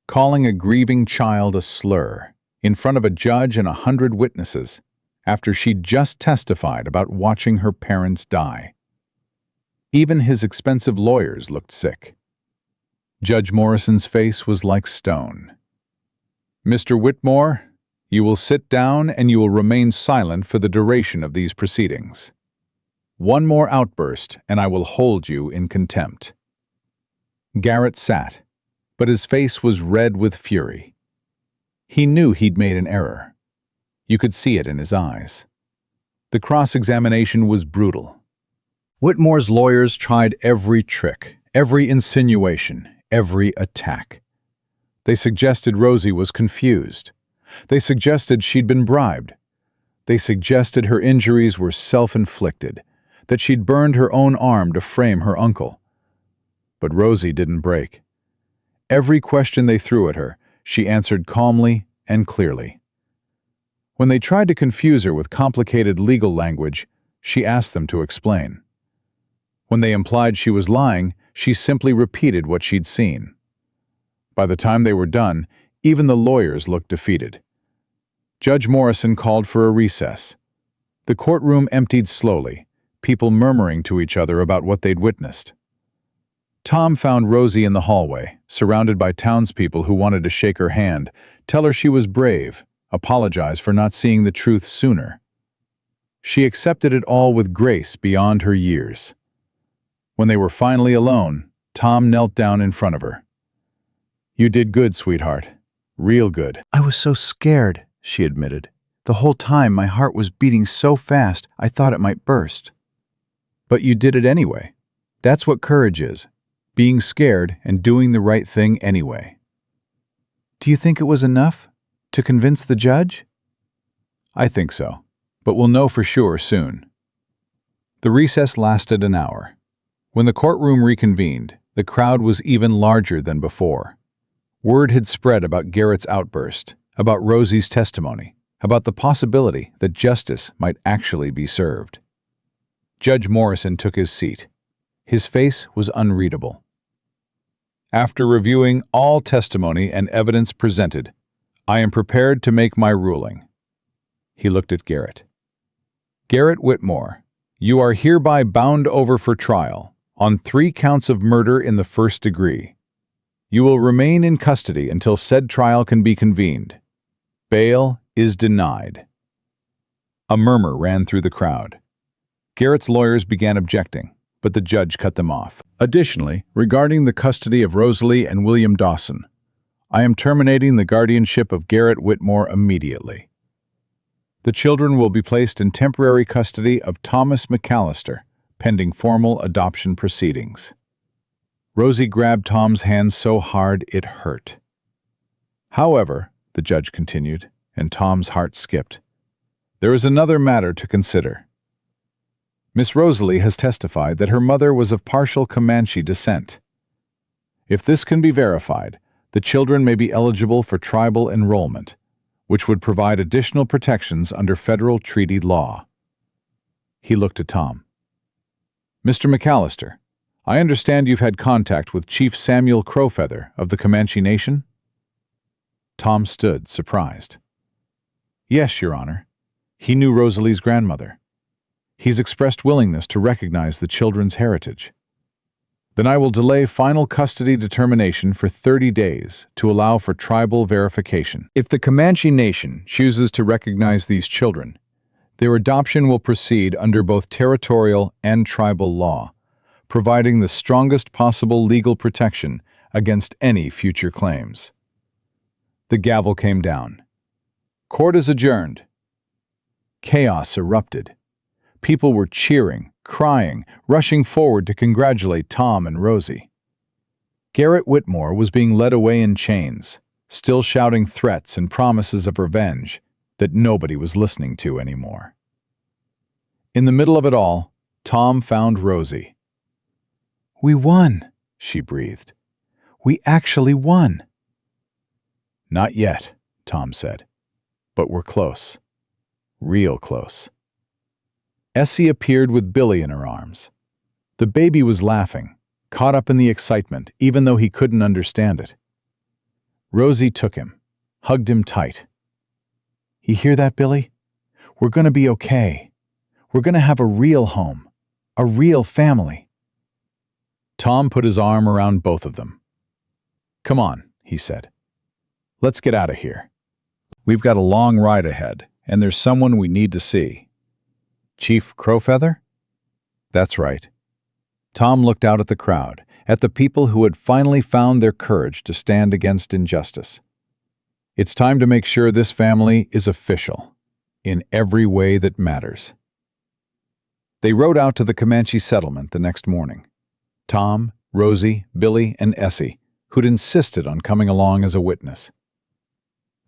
Calling a grieving child a slur in front of a judge and 100 witnesses after she'd just testified about watching her parents die. Even his expensive lawyers looked sick. Judge Morrison's face was like stone. Mr. Whitmore, You will sit down and you will remain silent for the duration of these proceedings. One more outburst and I will hold you in contempt." Garrett sat, but his face was red with fury. He knew he'd made an error. You could see it in his eyes. The cross-examination was brutal. Whitmore's lawyers tried every trick, every insinuation, every attack. They suggested Rosie was confused. They suggested she'd been bribed. They suggested her injuries were self-inflicted, that she'd burned her own arm to frame her uncle. But Rosie didn't break. Every question they threw at her, she answered calmly and clearly. When they tried to confuse her with complicated legal language, she asked them to explain. When they implied she was lying, she simply repeated what she'd seen. By the time they were done, even the lawyers looked defeated. Judge Morrison called for a recess. The courtroom emptied slowly, people murmuring to each other about what they'd witnessed. Tom found Rosie in the hallway, surrounded by townspeople who wanted to shake her hand, tell her she was brave, apologize for not seeing the truth sooner. She accepted it all with grace beyond her years. When they were finally alone, Tom knelt down in front of her. "You did good, sweetheart. Real good." I was so scared, she admitted. The whole time my heart was beating so fast I thought it might burst. But you did it anyway. That's what courage is, being scared and doing the right thing anyway. Do you think it was enough to convince the judge? I think so, but we'll know for sure soon. The recess lasted an hour. When the courtroom reconvened, the crowd was even larger than before. Word had spread about Garrett's outburst, about Rosie's testimony, about the possibility that justice might actually be served. Judge Morrison took his seat. His face was unreadable. "After reviewing all testimony and evidence presented, I am prepared to make my ruling." He looked at Garrett. "Garrett Whitmore, you are hereby bound over for trial on 3 counts of murder in the first degree. You will remain in custody until said trial can be convened. Bail is denied." A murmur ran through the crowd. Garrett's lawyers began objecting, but the judge cut them off. "Additionally, regarding the custody of Rosalie and William Dawson, I am terminating the guardianship of Garrett Whitmore immediately. The children will be placed in temporary custody of Thomas McAllister, pending formal adoption proceedings." Rosie grabbed Tom's hand so hard it hurt. "However," the judge continued, and Tom's heart skipped, "there is another matter to consider. Miss Rosalie has testified that her mother was of partial Comanche descent. If this can be verified, the children may be eligible for tribal enrollment, which would provide additional protections under federal treaty law." He looked at Tom. "Mr. McAllister, I understand you've had contact with Chief Samuel Crowfeather of the Comanche Nation?" Tom stood, surprised. "Yes, Your Honor. He knew Rosalie's grandmother. He's expressed willingness to recognize the children's heritage." "Then I will delay final custody determination for 30 days to allow for tribal verification. If the Comanche Nation chooses to recognize these children, their adoption will proceed under both territorial and tribal law, providing the strongest possible legal protection against any future claims." The gavel came down. "Court is adjourned." Chaos erupted. People were cheering, crying, rushing forward to congratulate Tom and Rosie. Garrett Whitmore was being led away in chains, still shouting threats and promises of revenge that nobody was listening to anymore. In the middle of it all, Tom found Rosie. "We won," she breathed. "We actually won." "Not yet," Tom said, "but we're close. Real close." Essie appeared with Billy in her arms. The baby was laughing, caught up in the excitement, even though he couldn't understand it. Rosie took him, hugged him tight. "You hear that, Billy? We're going to be okay. We're going to have a real home, a real family." Tom put his arm around both of them. "Come on," he said. "Let's get out of here." We've got a long ride ahead, and there's someone we need to see. Chief Crowfeather? That's right. Tom looked out at the crowd, at the people who had finally found their courage to stand against injustice. It's time to make sure this family is official, in every way that matters. They rode out to the Comanche settlement the next morning. Tom, Rosie, Billy, and Essie, who'd insisted on coming along as a witness.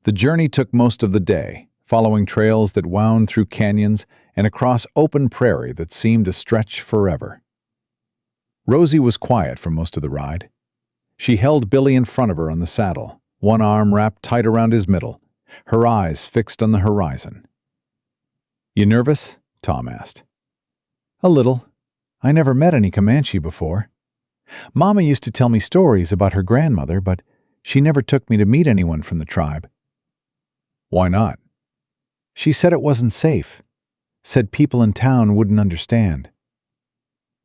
The journey took most of the day, following trails that wound through canyons and across open prairie that seemed to stretch forever. Rosie was quiet for most of the ride. She held Billy in front of her on the saddle, one arm wrapped tight around his middle, her eyes fixed on the horizon. "You nervous?" Tom asked. "A little. I never met any Comanche before. Mama used to tell me stories about her grandmother, but she never took me to meet anyone from the tribe." "Why not?" "She said it wasn't safe. Said people in town wouldn't understand."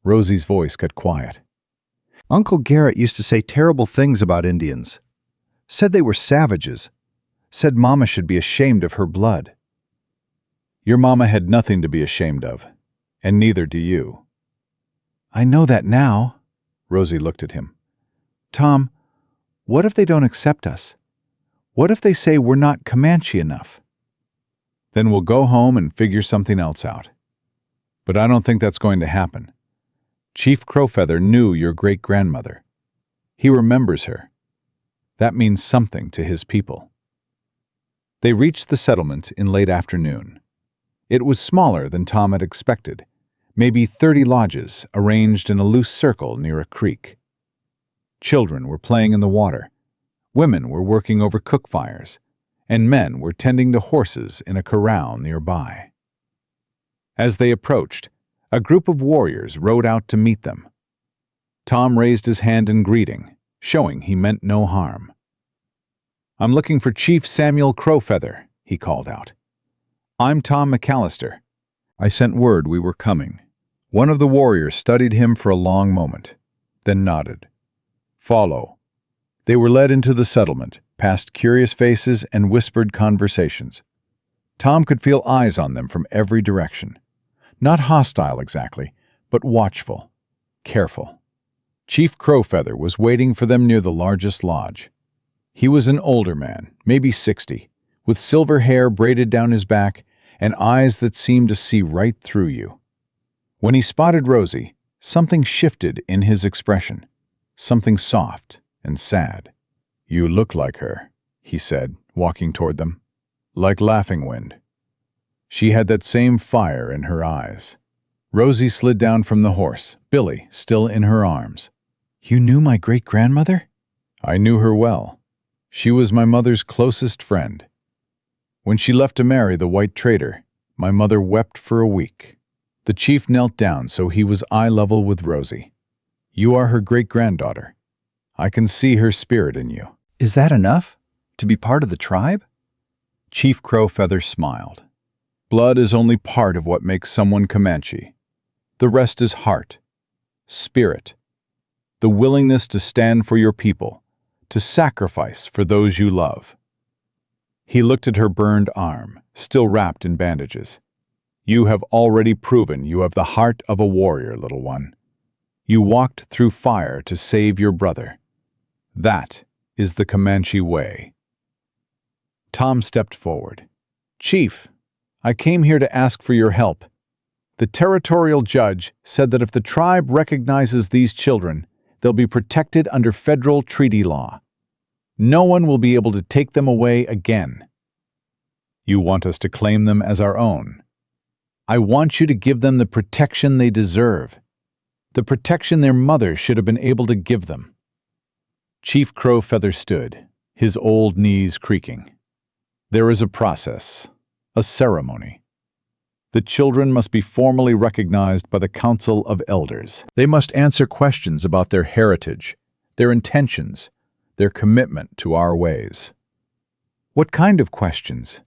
Rosie's voice got quiet. "Uncle Garrett used to say terrible things about Indians. Said they were savages. Said Mama should be ashamed of her blood." "Your mama had nothing to be ashamed of, and neither do you." I know that now. Rosie looked at him. Tom, what if they don't accept us? What if they say we're not Comanche enough? Then we'll go home and figure something else out. But I don't think that's going to happen. Chief Crowfeather knew your great-grandmother. He remembers her. That means something to his people. They reached the settlement in late afternoon. It was smaller than Tom had expected, maybe 30 lodges arranged in a loose circle near a creek. Children were playing in the water, women were working over cook fires, and men were tending to horses in a corral nearby. As they approached, a group of warriors rode out to meet them. Tom raised his hand in greeting, showing he meant no harm. "I'm looking for Chief Samuel Crowfeather," he called out. "I'm Tom McAllister. I sent word we were coming." One of the warriors studied him for a long moment, then nodded. "Follow." They were led into the settlement, past curious faces and whispered conversations. Tom could feel eyes on them from every direction. Not hostile exactly, but watchful, careful. Chief Crowfeather was waiting for them near the largest lodge. He was an older man, maybe 60, with silver hair braided down his back and eyes that seemed to see right through you. When he spotted Rosie, something shifted in his expression, something soft and sad. "You look like her," he said, walking toward them. "Like Laughing Wind." She had that same fire in her eyes. Rosie slid down from the horse, Billy still in her arms. You knew my great-grandmother? I knew her well. She was my mother's closest friend. When she left to marry the white trader, my mother wept for a week. The chief knelt down so he was eye level with Rosie. "You are her great-granddaughter. I can see her spirit in you." "Is that enough? To be part of the tribe?" Chief Crowfeather smiled. "Blood is only part of what makes someone Comanche. The rest is heart, spirit, the willingness to stand for your people, to sacrifice for those you love." He looked at her burned arm, still wrapped in bandages. "You have already proven you have the heart of a warrior, little one. You walked through fire to save your brother. That is the Comanche way." Tom stepped forward. "Chief, I came here to ask for your help. The territorial judge said that if the tribe recognizes these children, they'll be protected under federal treaty law. No one will be able to take them away again. You want us to claim them as our own. I want you to give them the protection they deserve, the protection their mother should have been able to give them." Chief Crowfeather stood, his old knees creaking. "There is a process, a ceremony. The children must be formally recognized by the Council of Elders. They must answer questions about their heritage, their intentions, their commitment to our ways." What kind of questions?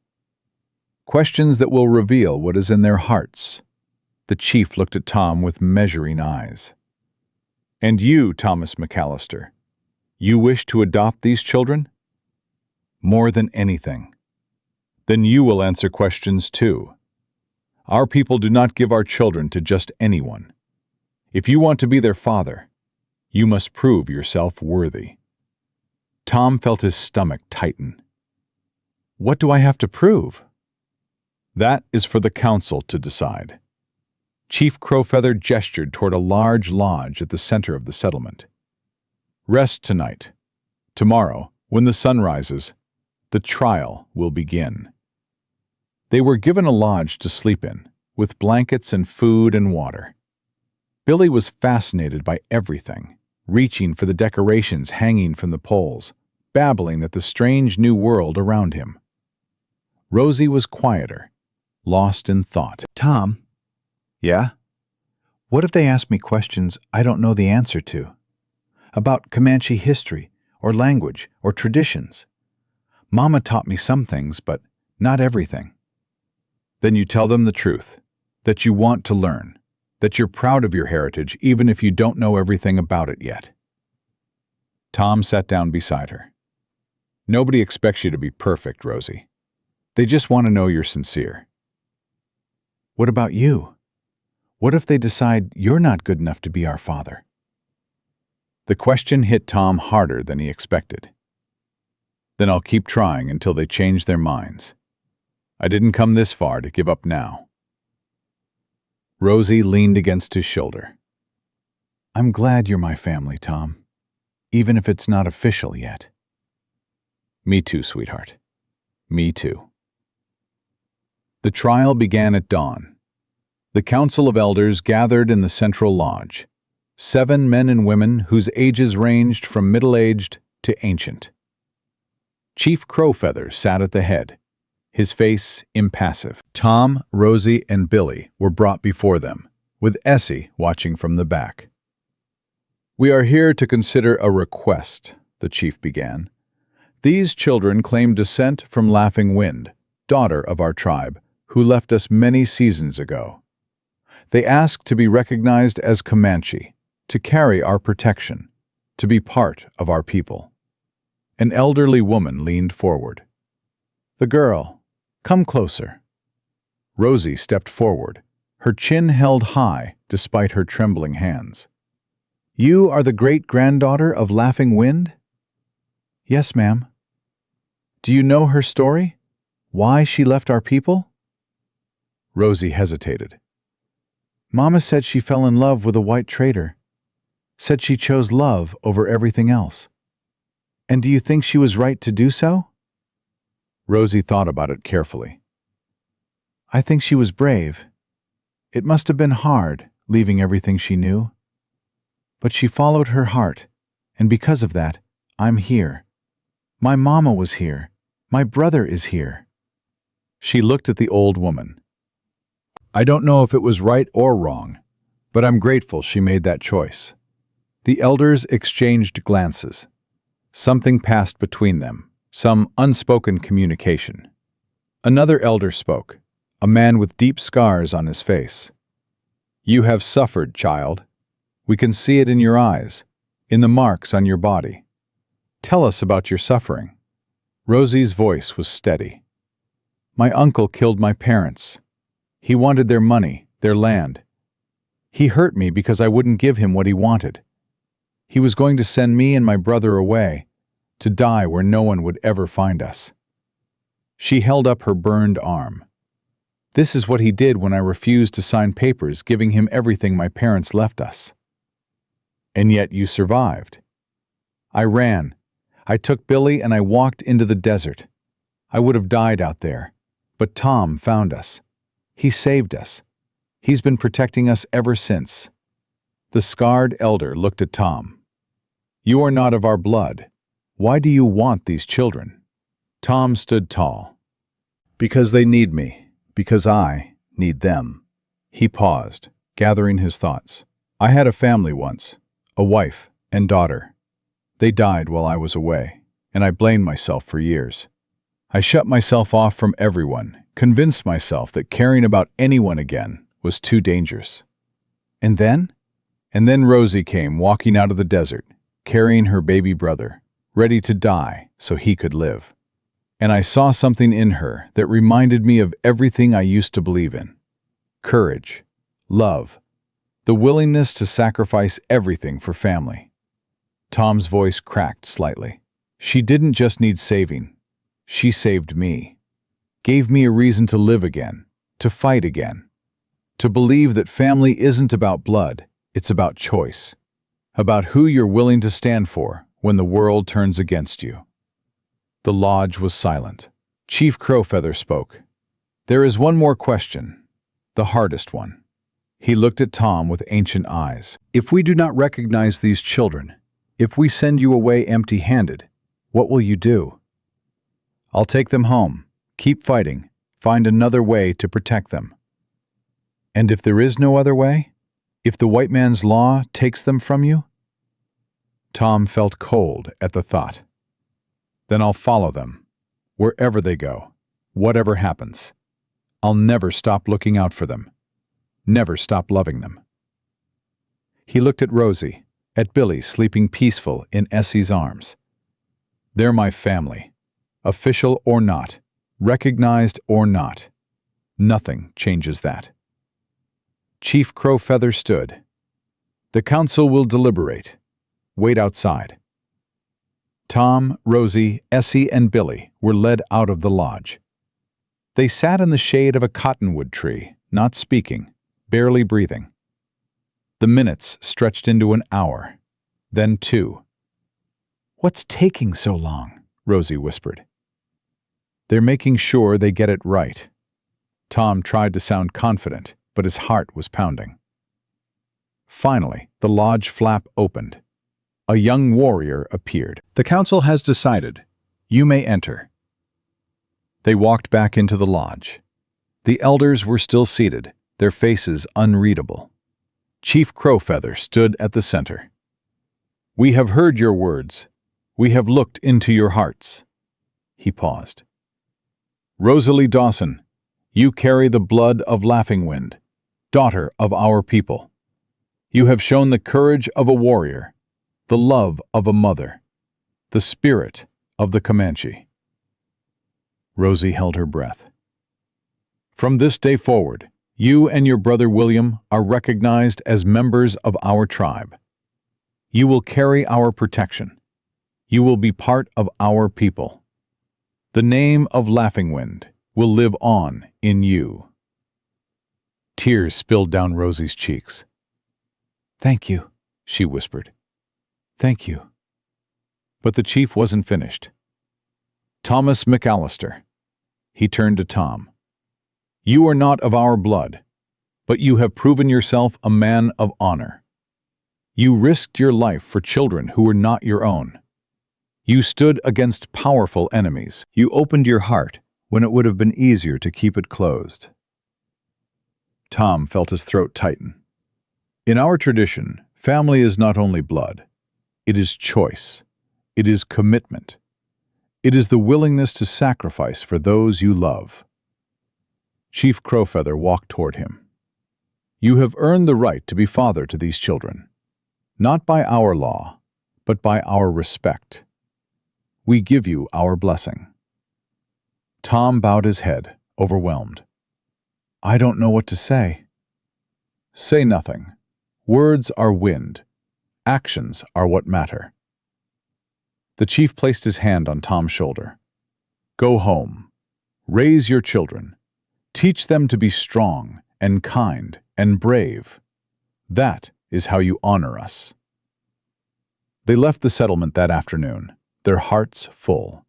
Questions that will reveal what is in their hearts. The chief looked at Tom with measuring eyes. "And you, Thomas McAllister, you wish to adopt these children?" "More than anything. Then you will answer questions too. Our people do not give our children to just anyone. If you want to be their father, you must prove yourself worthy. Tom felt his stomach tighten. What do I have to prove? That is for the council to decide. Chief Crowfeather gestured toward a large lodge at the center of the settlement. Rest tonight. Tomorrow, when the sun rises, the trial will begin. They were given a lodge to sleep in, with blankets and food and water. Billy was fascinated by everything, reaching for the decorations hanging from the poles, babbling at the strange new world around him. Rosie was quieter, lost in thought. Tom? Yeah? What if they ask me questions I don't know the answer to? About Comanche history, or language, or traditions? Mama taught me some things, but not everything. Then you tell them the truth, that you want to learn, that you're proud of your heritage even if you don't know everything about it yet. Tom sat down beside her. Nobody expects you to be perfect, Rosie. They just want to know you're sincere. What about you? What if they decide you're not good enough to be our father? The question hit Tom harder than he expected. Then I'll keep trying until they change their minds. I didn't come this far to give up now. Rosie leaned against his shoulder. I'm glad you're my family, Tom, even if it's not official yet. Me too, sweetheart. Me too. The trial began at dawn. The council of elders gathered in the central lodge, 7 men and women whose ages ranged from middle-aged to ancient. Chief Crowfeather sat at the head, his face impassive. Tom, Rosie, and Billy were brought before them, with Essie watching from the back. We are here to consider a request, the chief began. These children claim descent from Laughing Wind, daughter of our tribe, who left us many seasons ago. They ask to be recognized as Comanche, to carry our protection, to be part of our people. An elderly woman leaned forward. The girl, come closer. Rosie stepped forward, her chin held high despite her trembling hands. You are the great-granddaughter of Laughing Wind? Yes, ma'am. Do you know her story? Why she left our people? Rosie hesitated. Mama said she fell in love with a white trader. Said she chose love over everything else. And do you think she was right to do so? Rosie thought about it carefully. I think she was brave. It must have been hard, leaving everything she knew. But she followed her heart, and because of that, I'm here. My mama was here. My brother is here. She looked at the old woman. I don't know if it was right or wrong, but I'm grateful she made that choice. The elders exchanged glances. Something passed between them, some unspoken communication. Another elder spoke, a man with deep scars on his face. You have suffered, child. We can see it in your eyes, in the marks on your body. Tell us about your suffering. Rosie's voice was steady. My uncle killed my parents. He wanted their money, their land. He hurt me because I wouldn't give him what he wanted. He was going to send me and my brother away, to die where no one would ever find us. She held up her burned arm. This is what he did when I refused to sign papers giving him everything my parents left us. And yet you survived. I ran. I took Billy and I walked into the desert. I would have died out there, but Tom found us. He saved us. He's been protecting us ever since. The scarred elder looked at Tom. You are not of our blood. Why do you want these children? Tom stood tall. Because they need me. Because I need them. He paused, gathering his thoughts. I had a family once, a wife and daughter. They died while I was away, and I blamed myself for years. I shut myself off from everyone, convinced myself that caring about anyone again was too dangerous. And then Rosie came walking out of the desert, carrying her baby brother, ready to die so he could live. and I saw something in her that reminded me of everything I used to believe in. Courage, love, the willingness to sacrifice everything for family. Tom's voice cracked slightly. She didn't just need saving. She saved me. Gave me a reason to live again, to fight again. To believe that family isn't about blood, it's about choice. About who you're willing to stand for when the world turns against you. The lodge was silent. Chief Crowfeather spoke. There is one more question, the hardest one. He looked at Tom with ancient eyes. If we do not recognize these children, if we send you away empty-handed, what will you do? I'll take them home, keep fighting, find another way to protect them. And if there is no other way? If the white man's law takes them from you? Tom felt cold at the thought. Then I'll follow them, wherever they go, whatever happens. I'll never stop looking out for them, never stop loving them. He looked at Rosie, at Billy sleeping peaceful in Essie's arms. They're my family, official or not, recognized or not. Nothing changes that. Chief Crowfeather stood. The council will deliberate. Wait outside. Tom, Rosie, Essie, and Billy were led out of the lodge. They sat in the shade of a cottonwood tree, not speaking, barely breathing. The minutes stretched into an hour, then 2. "What's taking so long?" Rosie whispered. "They're making sure they get it right." Tom tried to sound confident, but his heart was pounding. Finally, the lodge flap opened. A young warrior appeared. The council has decided. You may enter. They walked back into the lodge. The elders were still seated, their faces unreadable. Chief Crowfeather stood at the center. "We have heard your words. We have looked into your hearts." He paused. "Rosalie Dawson, you carry the blood of Laughing Wind, daughter of our people. You have shown the courage of a warrior, the love of a mother, the spirit of the Comanche." Rosie held her breath. "From this day forward, you and your brother William are recognized as members of our tribe. You will carry our protection. You will be part of our people. The name of Laughing Wind will live on in you." Tears spilled down Rosie's cheeks. "Thank you," she whispered. "Thank you." But the chief wasn't finished. "Thomas McAllister," he turned to Tom, "you are not of our blood, but you have proven yourself a man of honor. You risked your life for children who were not your own. You stood against powerful enemies. You opened your heart when it would have been easier to keep it closed." Tom felt his throat tighten. "In our tradition, family is not only blood. It is choice. It is commitment. It is the willingness to sacrifice for those you love." Chief Crowfeather walked toward him. "You have earned the right to be father to these children, not by our law, but by our respect. We give you our blessing." Tom bowed his head, overwhelmed. "I don't know what to say." "Say nothing. Words are wind. Actions are what matter." The chief placed his hand on Tom's shoulder. "Go home. Raise your children. Teach them to be strong and kind and brave. That is how you honor us." They left the settlement that afternoon, their hearts full.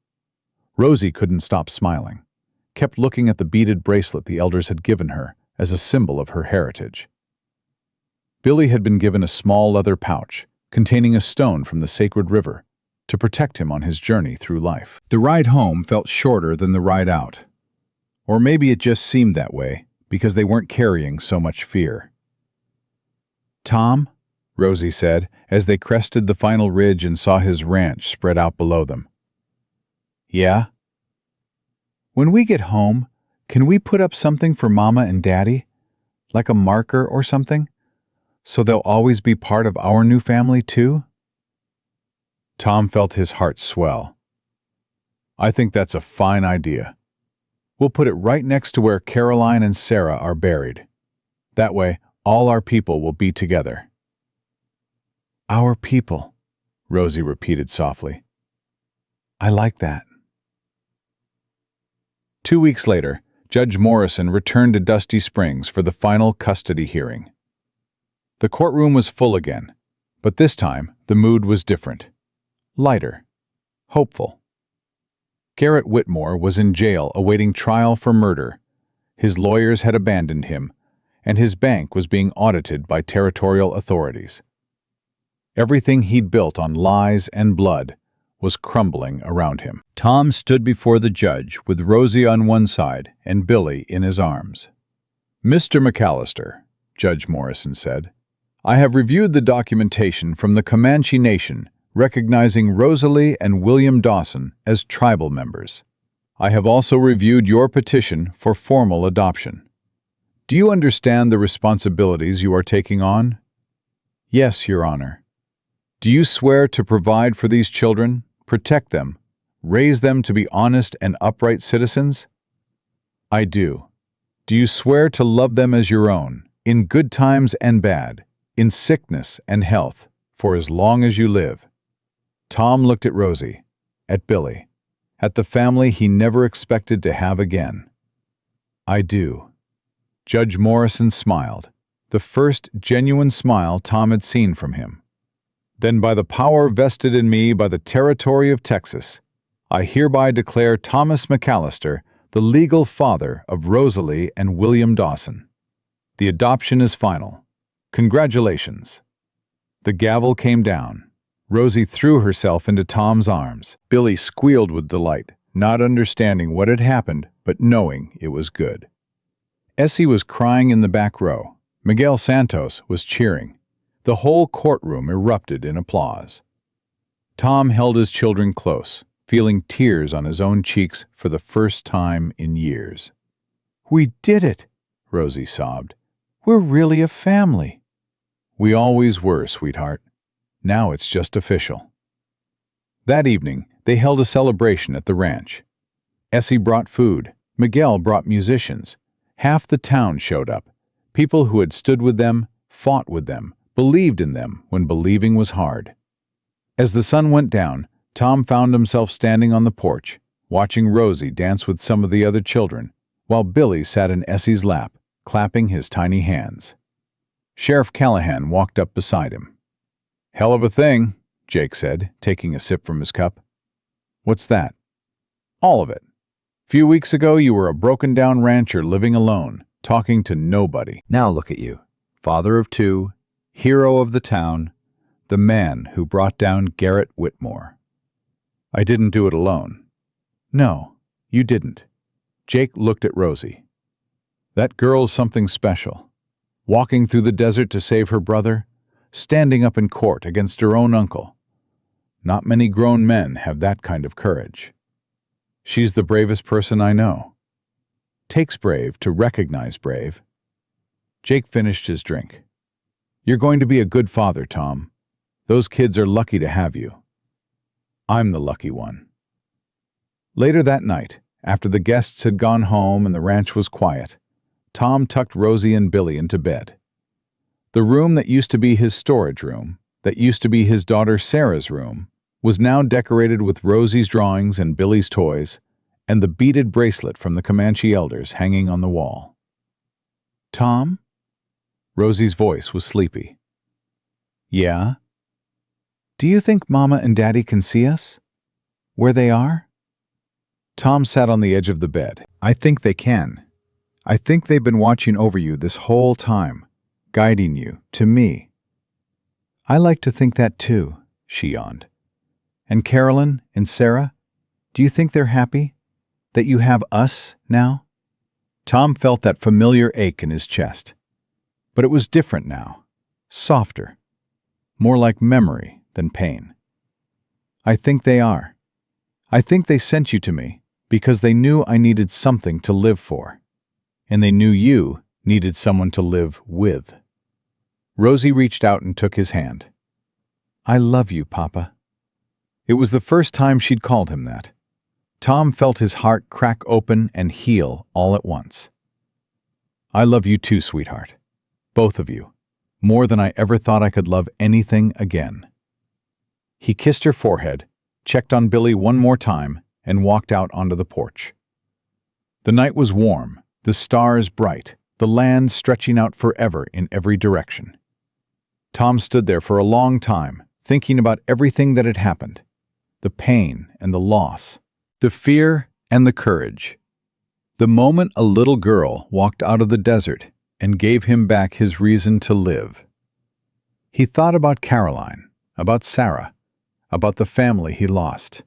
Rosie couldn't stop smiling, kept looking at the beaded bracelet the elders had given her as a symbol of her heritage. Billy had been given a small leather pouch containing a stone from the sacred river to protect him on his journey through life. The ride home felt shorter than the ride out. Or maybe it just seemed that way because they weren't carrying so much fear. "Tom," Rosie said, as they crested the final ridge and saw his ranch spread out below them. "Yeah?" "When we get home, can we put up something for Mama and Daddy? Like a marker or something? So they'll always be part of our new family, too?" Tom felt his heart swell. I think that's a fine idea. We'll put it right next to where Caroline and Sarah are buried. That way, all our people will be together." Our people, Rosie repeated softly. I like that. 2 weeks later, Judge Morrison returned to Dusty Springs for the final custody hearing. The courtroom was full again, but this time the mood was different. Lighter. Hopeful. Garrett Whitmore was in jail awaiting trial for murder. His lawyers had abandoned him, and his bank was being audited by territorial authorities. Everything he'd built on lies and blood was crumbling around him. Tom stood before the judge with Rosie on one side and Billy in his arms. "Mr. McAllister," Judge Morrison said, "I have reviewed the documentation from the Comanche Nation recognizing Rosalie and William Dawson as tribal members. I have also reviewed your petition for formal adoption. Do you understand the responsibilities you are taking on?" "Yes, Your Honor." "Do you swear to provide for these children, protect them, raise them to be honest and upright citizens?" "I do." "Do you swear to love them as your own, in good times and bad, in sickness and health, for as long as you live?" Tom looked at Rosie, at Billy, at the family he never expected to have again. "I do." Judge Morrison smiled, the first genuine smile Tom had seen from him. "Then by the power vested in me by the territory of Texas, I hereby declare Thomas McAllister the legal father of Rosalie and William Dawson. The adoption is final. Congratulations." The gavel came down. Rosie threw herself into Tom's arms. Billy squealed with delight, not understanding what had happened, but knowing it was good. Essie was crying in the back row. Miguel Santos was cheering. The whole courtroom erupted in applause. Tom held his children close, feeling tears on his own cheeks for the first time in years. "We did it," Rosie sobbed. "We're really a family." "We always were, sweetheart. Now it's just official." That evening, they held a celebration at the ranch. Essie brought food. Miguel brought musicians. Half the town showed up. People who had stood with them, fought with them, believed in them when believing was hard. As the sun went down, Tom found himself standing on the porch, watching Rosie dance with some of the other children, while Billy sat in Essie's lap, clapping his tiny hands. Sheriff Callahan walked up beside him. "Hell of a thing," Jake said, taking a sip from his cup. "What's that?" "All of it. Few weeks ago you were a broken-down rancher living alone, talking to nobody. Now look at you, father of two, hero of the town, the man who brought down Garrett Whitmore." "I didn't do it alone." "No, you didn't." Jake looked at Rosie. "That girl's something special. Walking through the desert to save her brother, standing up in court against her own uncle. Not many grown men have that kind of courage. She's the bravest person I know. Takes brave to recognize brave." Jake finished his drink. "You're going to be a good father, Tom. Those kids are lucky to have you. I'm the lucky one." Later that night, after the guests had gone home and the ranch was quiet, Tom tucked Rosie and Billy into bed. The room that used to be his storage room, that used to be his daughter Sarah's room, was now decorated with Rosie's drawings and Billy's toys, and the beaded bracelet from the Comanche elders hanging on the wall. "Tom?" Rosie's voice was sleepy. "Yeah?" "Do you think Mama and Daddy can see us? Where they are?" Tom sat on the edge of the bed. "I think they can. I think they've been watching over you this whole time, guiding you to me." "I like to think that too," she yawned. "And Carolyn and Sarah, do you think they're happy? That you have us now?" Tom felt that familiar ache in his chest. But it was different now. Softer. More like memory than pain. "I think they are. I think they sent you to me because they knew I needed something to live for. And they knew you needed someone to live with." Rosie reached out and took his hand. "I love you, Papa." It was the first time she'd called him that. Tom felt his heart crack open and heal all at once. "I love you too, sweetheart. Both of you. More than I ever thought I could love anything again." He kissed her forehead, checked on Billy one more time, and walked out onto the porch. The night was warm, the stars bright, the land stretching out forever in every direction. Tom stood there for a long time, thinking about everything that had happened, the pain and the loss, the fear and the courage. The moment a little girl walked out of the desert and gave him back his reason to live. He thought about Caroline, about Sarah, about the family he lost.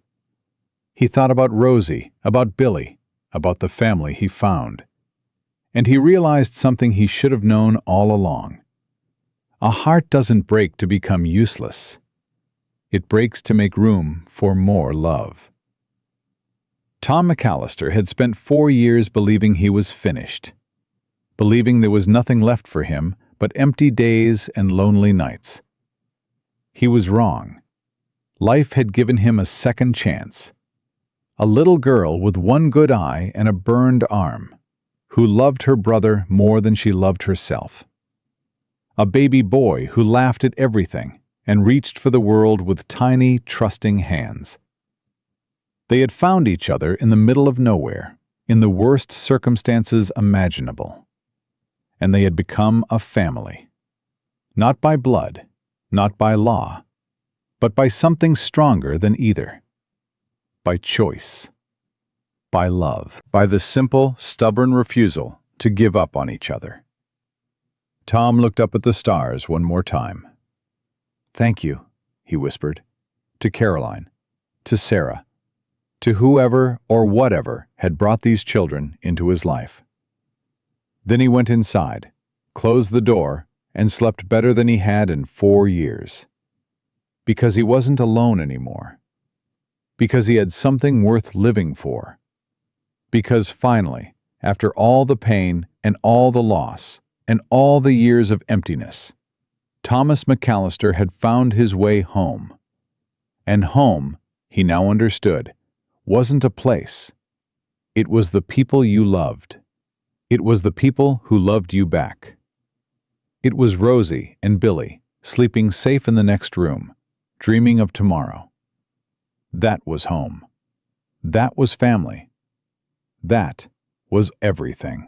He thought about Rosie, about Billy, about the family he found. And he realized something he should have known all along. A heart doesn't break to become useless. It breaks to make room for more love. Tom McAllister had spent 4 years believing he was finished, believing there was nothing left for him but empty days and lonely nights. He was wrong. Life had given him a second chance. A little girl with one good eye and a burned arm, who loved her brother more than she loved herself. A baby boy who laughed at everything and reached for the world with tiny, trusting hands. They had found each other in the middle of nowhere, in the worst circumstances imaginable. And they had become a family. Not by blood, not by law, but by something stronger than either. By choice. By love. By the simple, stubborn refusal to give up on each other. Tom looked up at the stars one more time. "Thank you," he whispered, to Caroline, to Sarah, to whoever or whatever had brought these children into his life. Then he went inside, closed the door, and slept better than he had in 4 years. Because he wasn't alone anymore. Because he had something worth living for. Because finally, after all the pain and all the loss and all the years of emptiness, Thomas McAllister had found his way home. And home, he now understood, wasn't a place. It was the people you loved. It was the people who loved you back. It was Rosie and Billy, sleeping safe in the next room, dreaming of tomorrow. That was home. That was family. That was everything.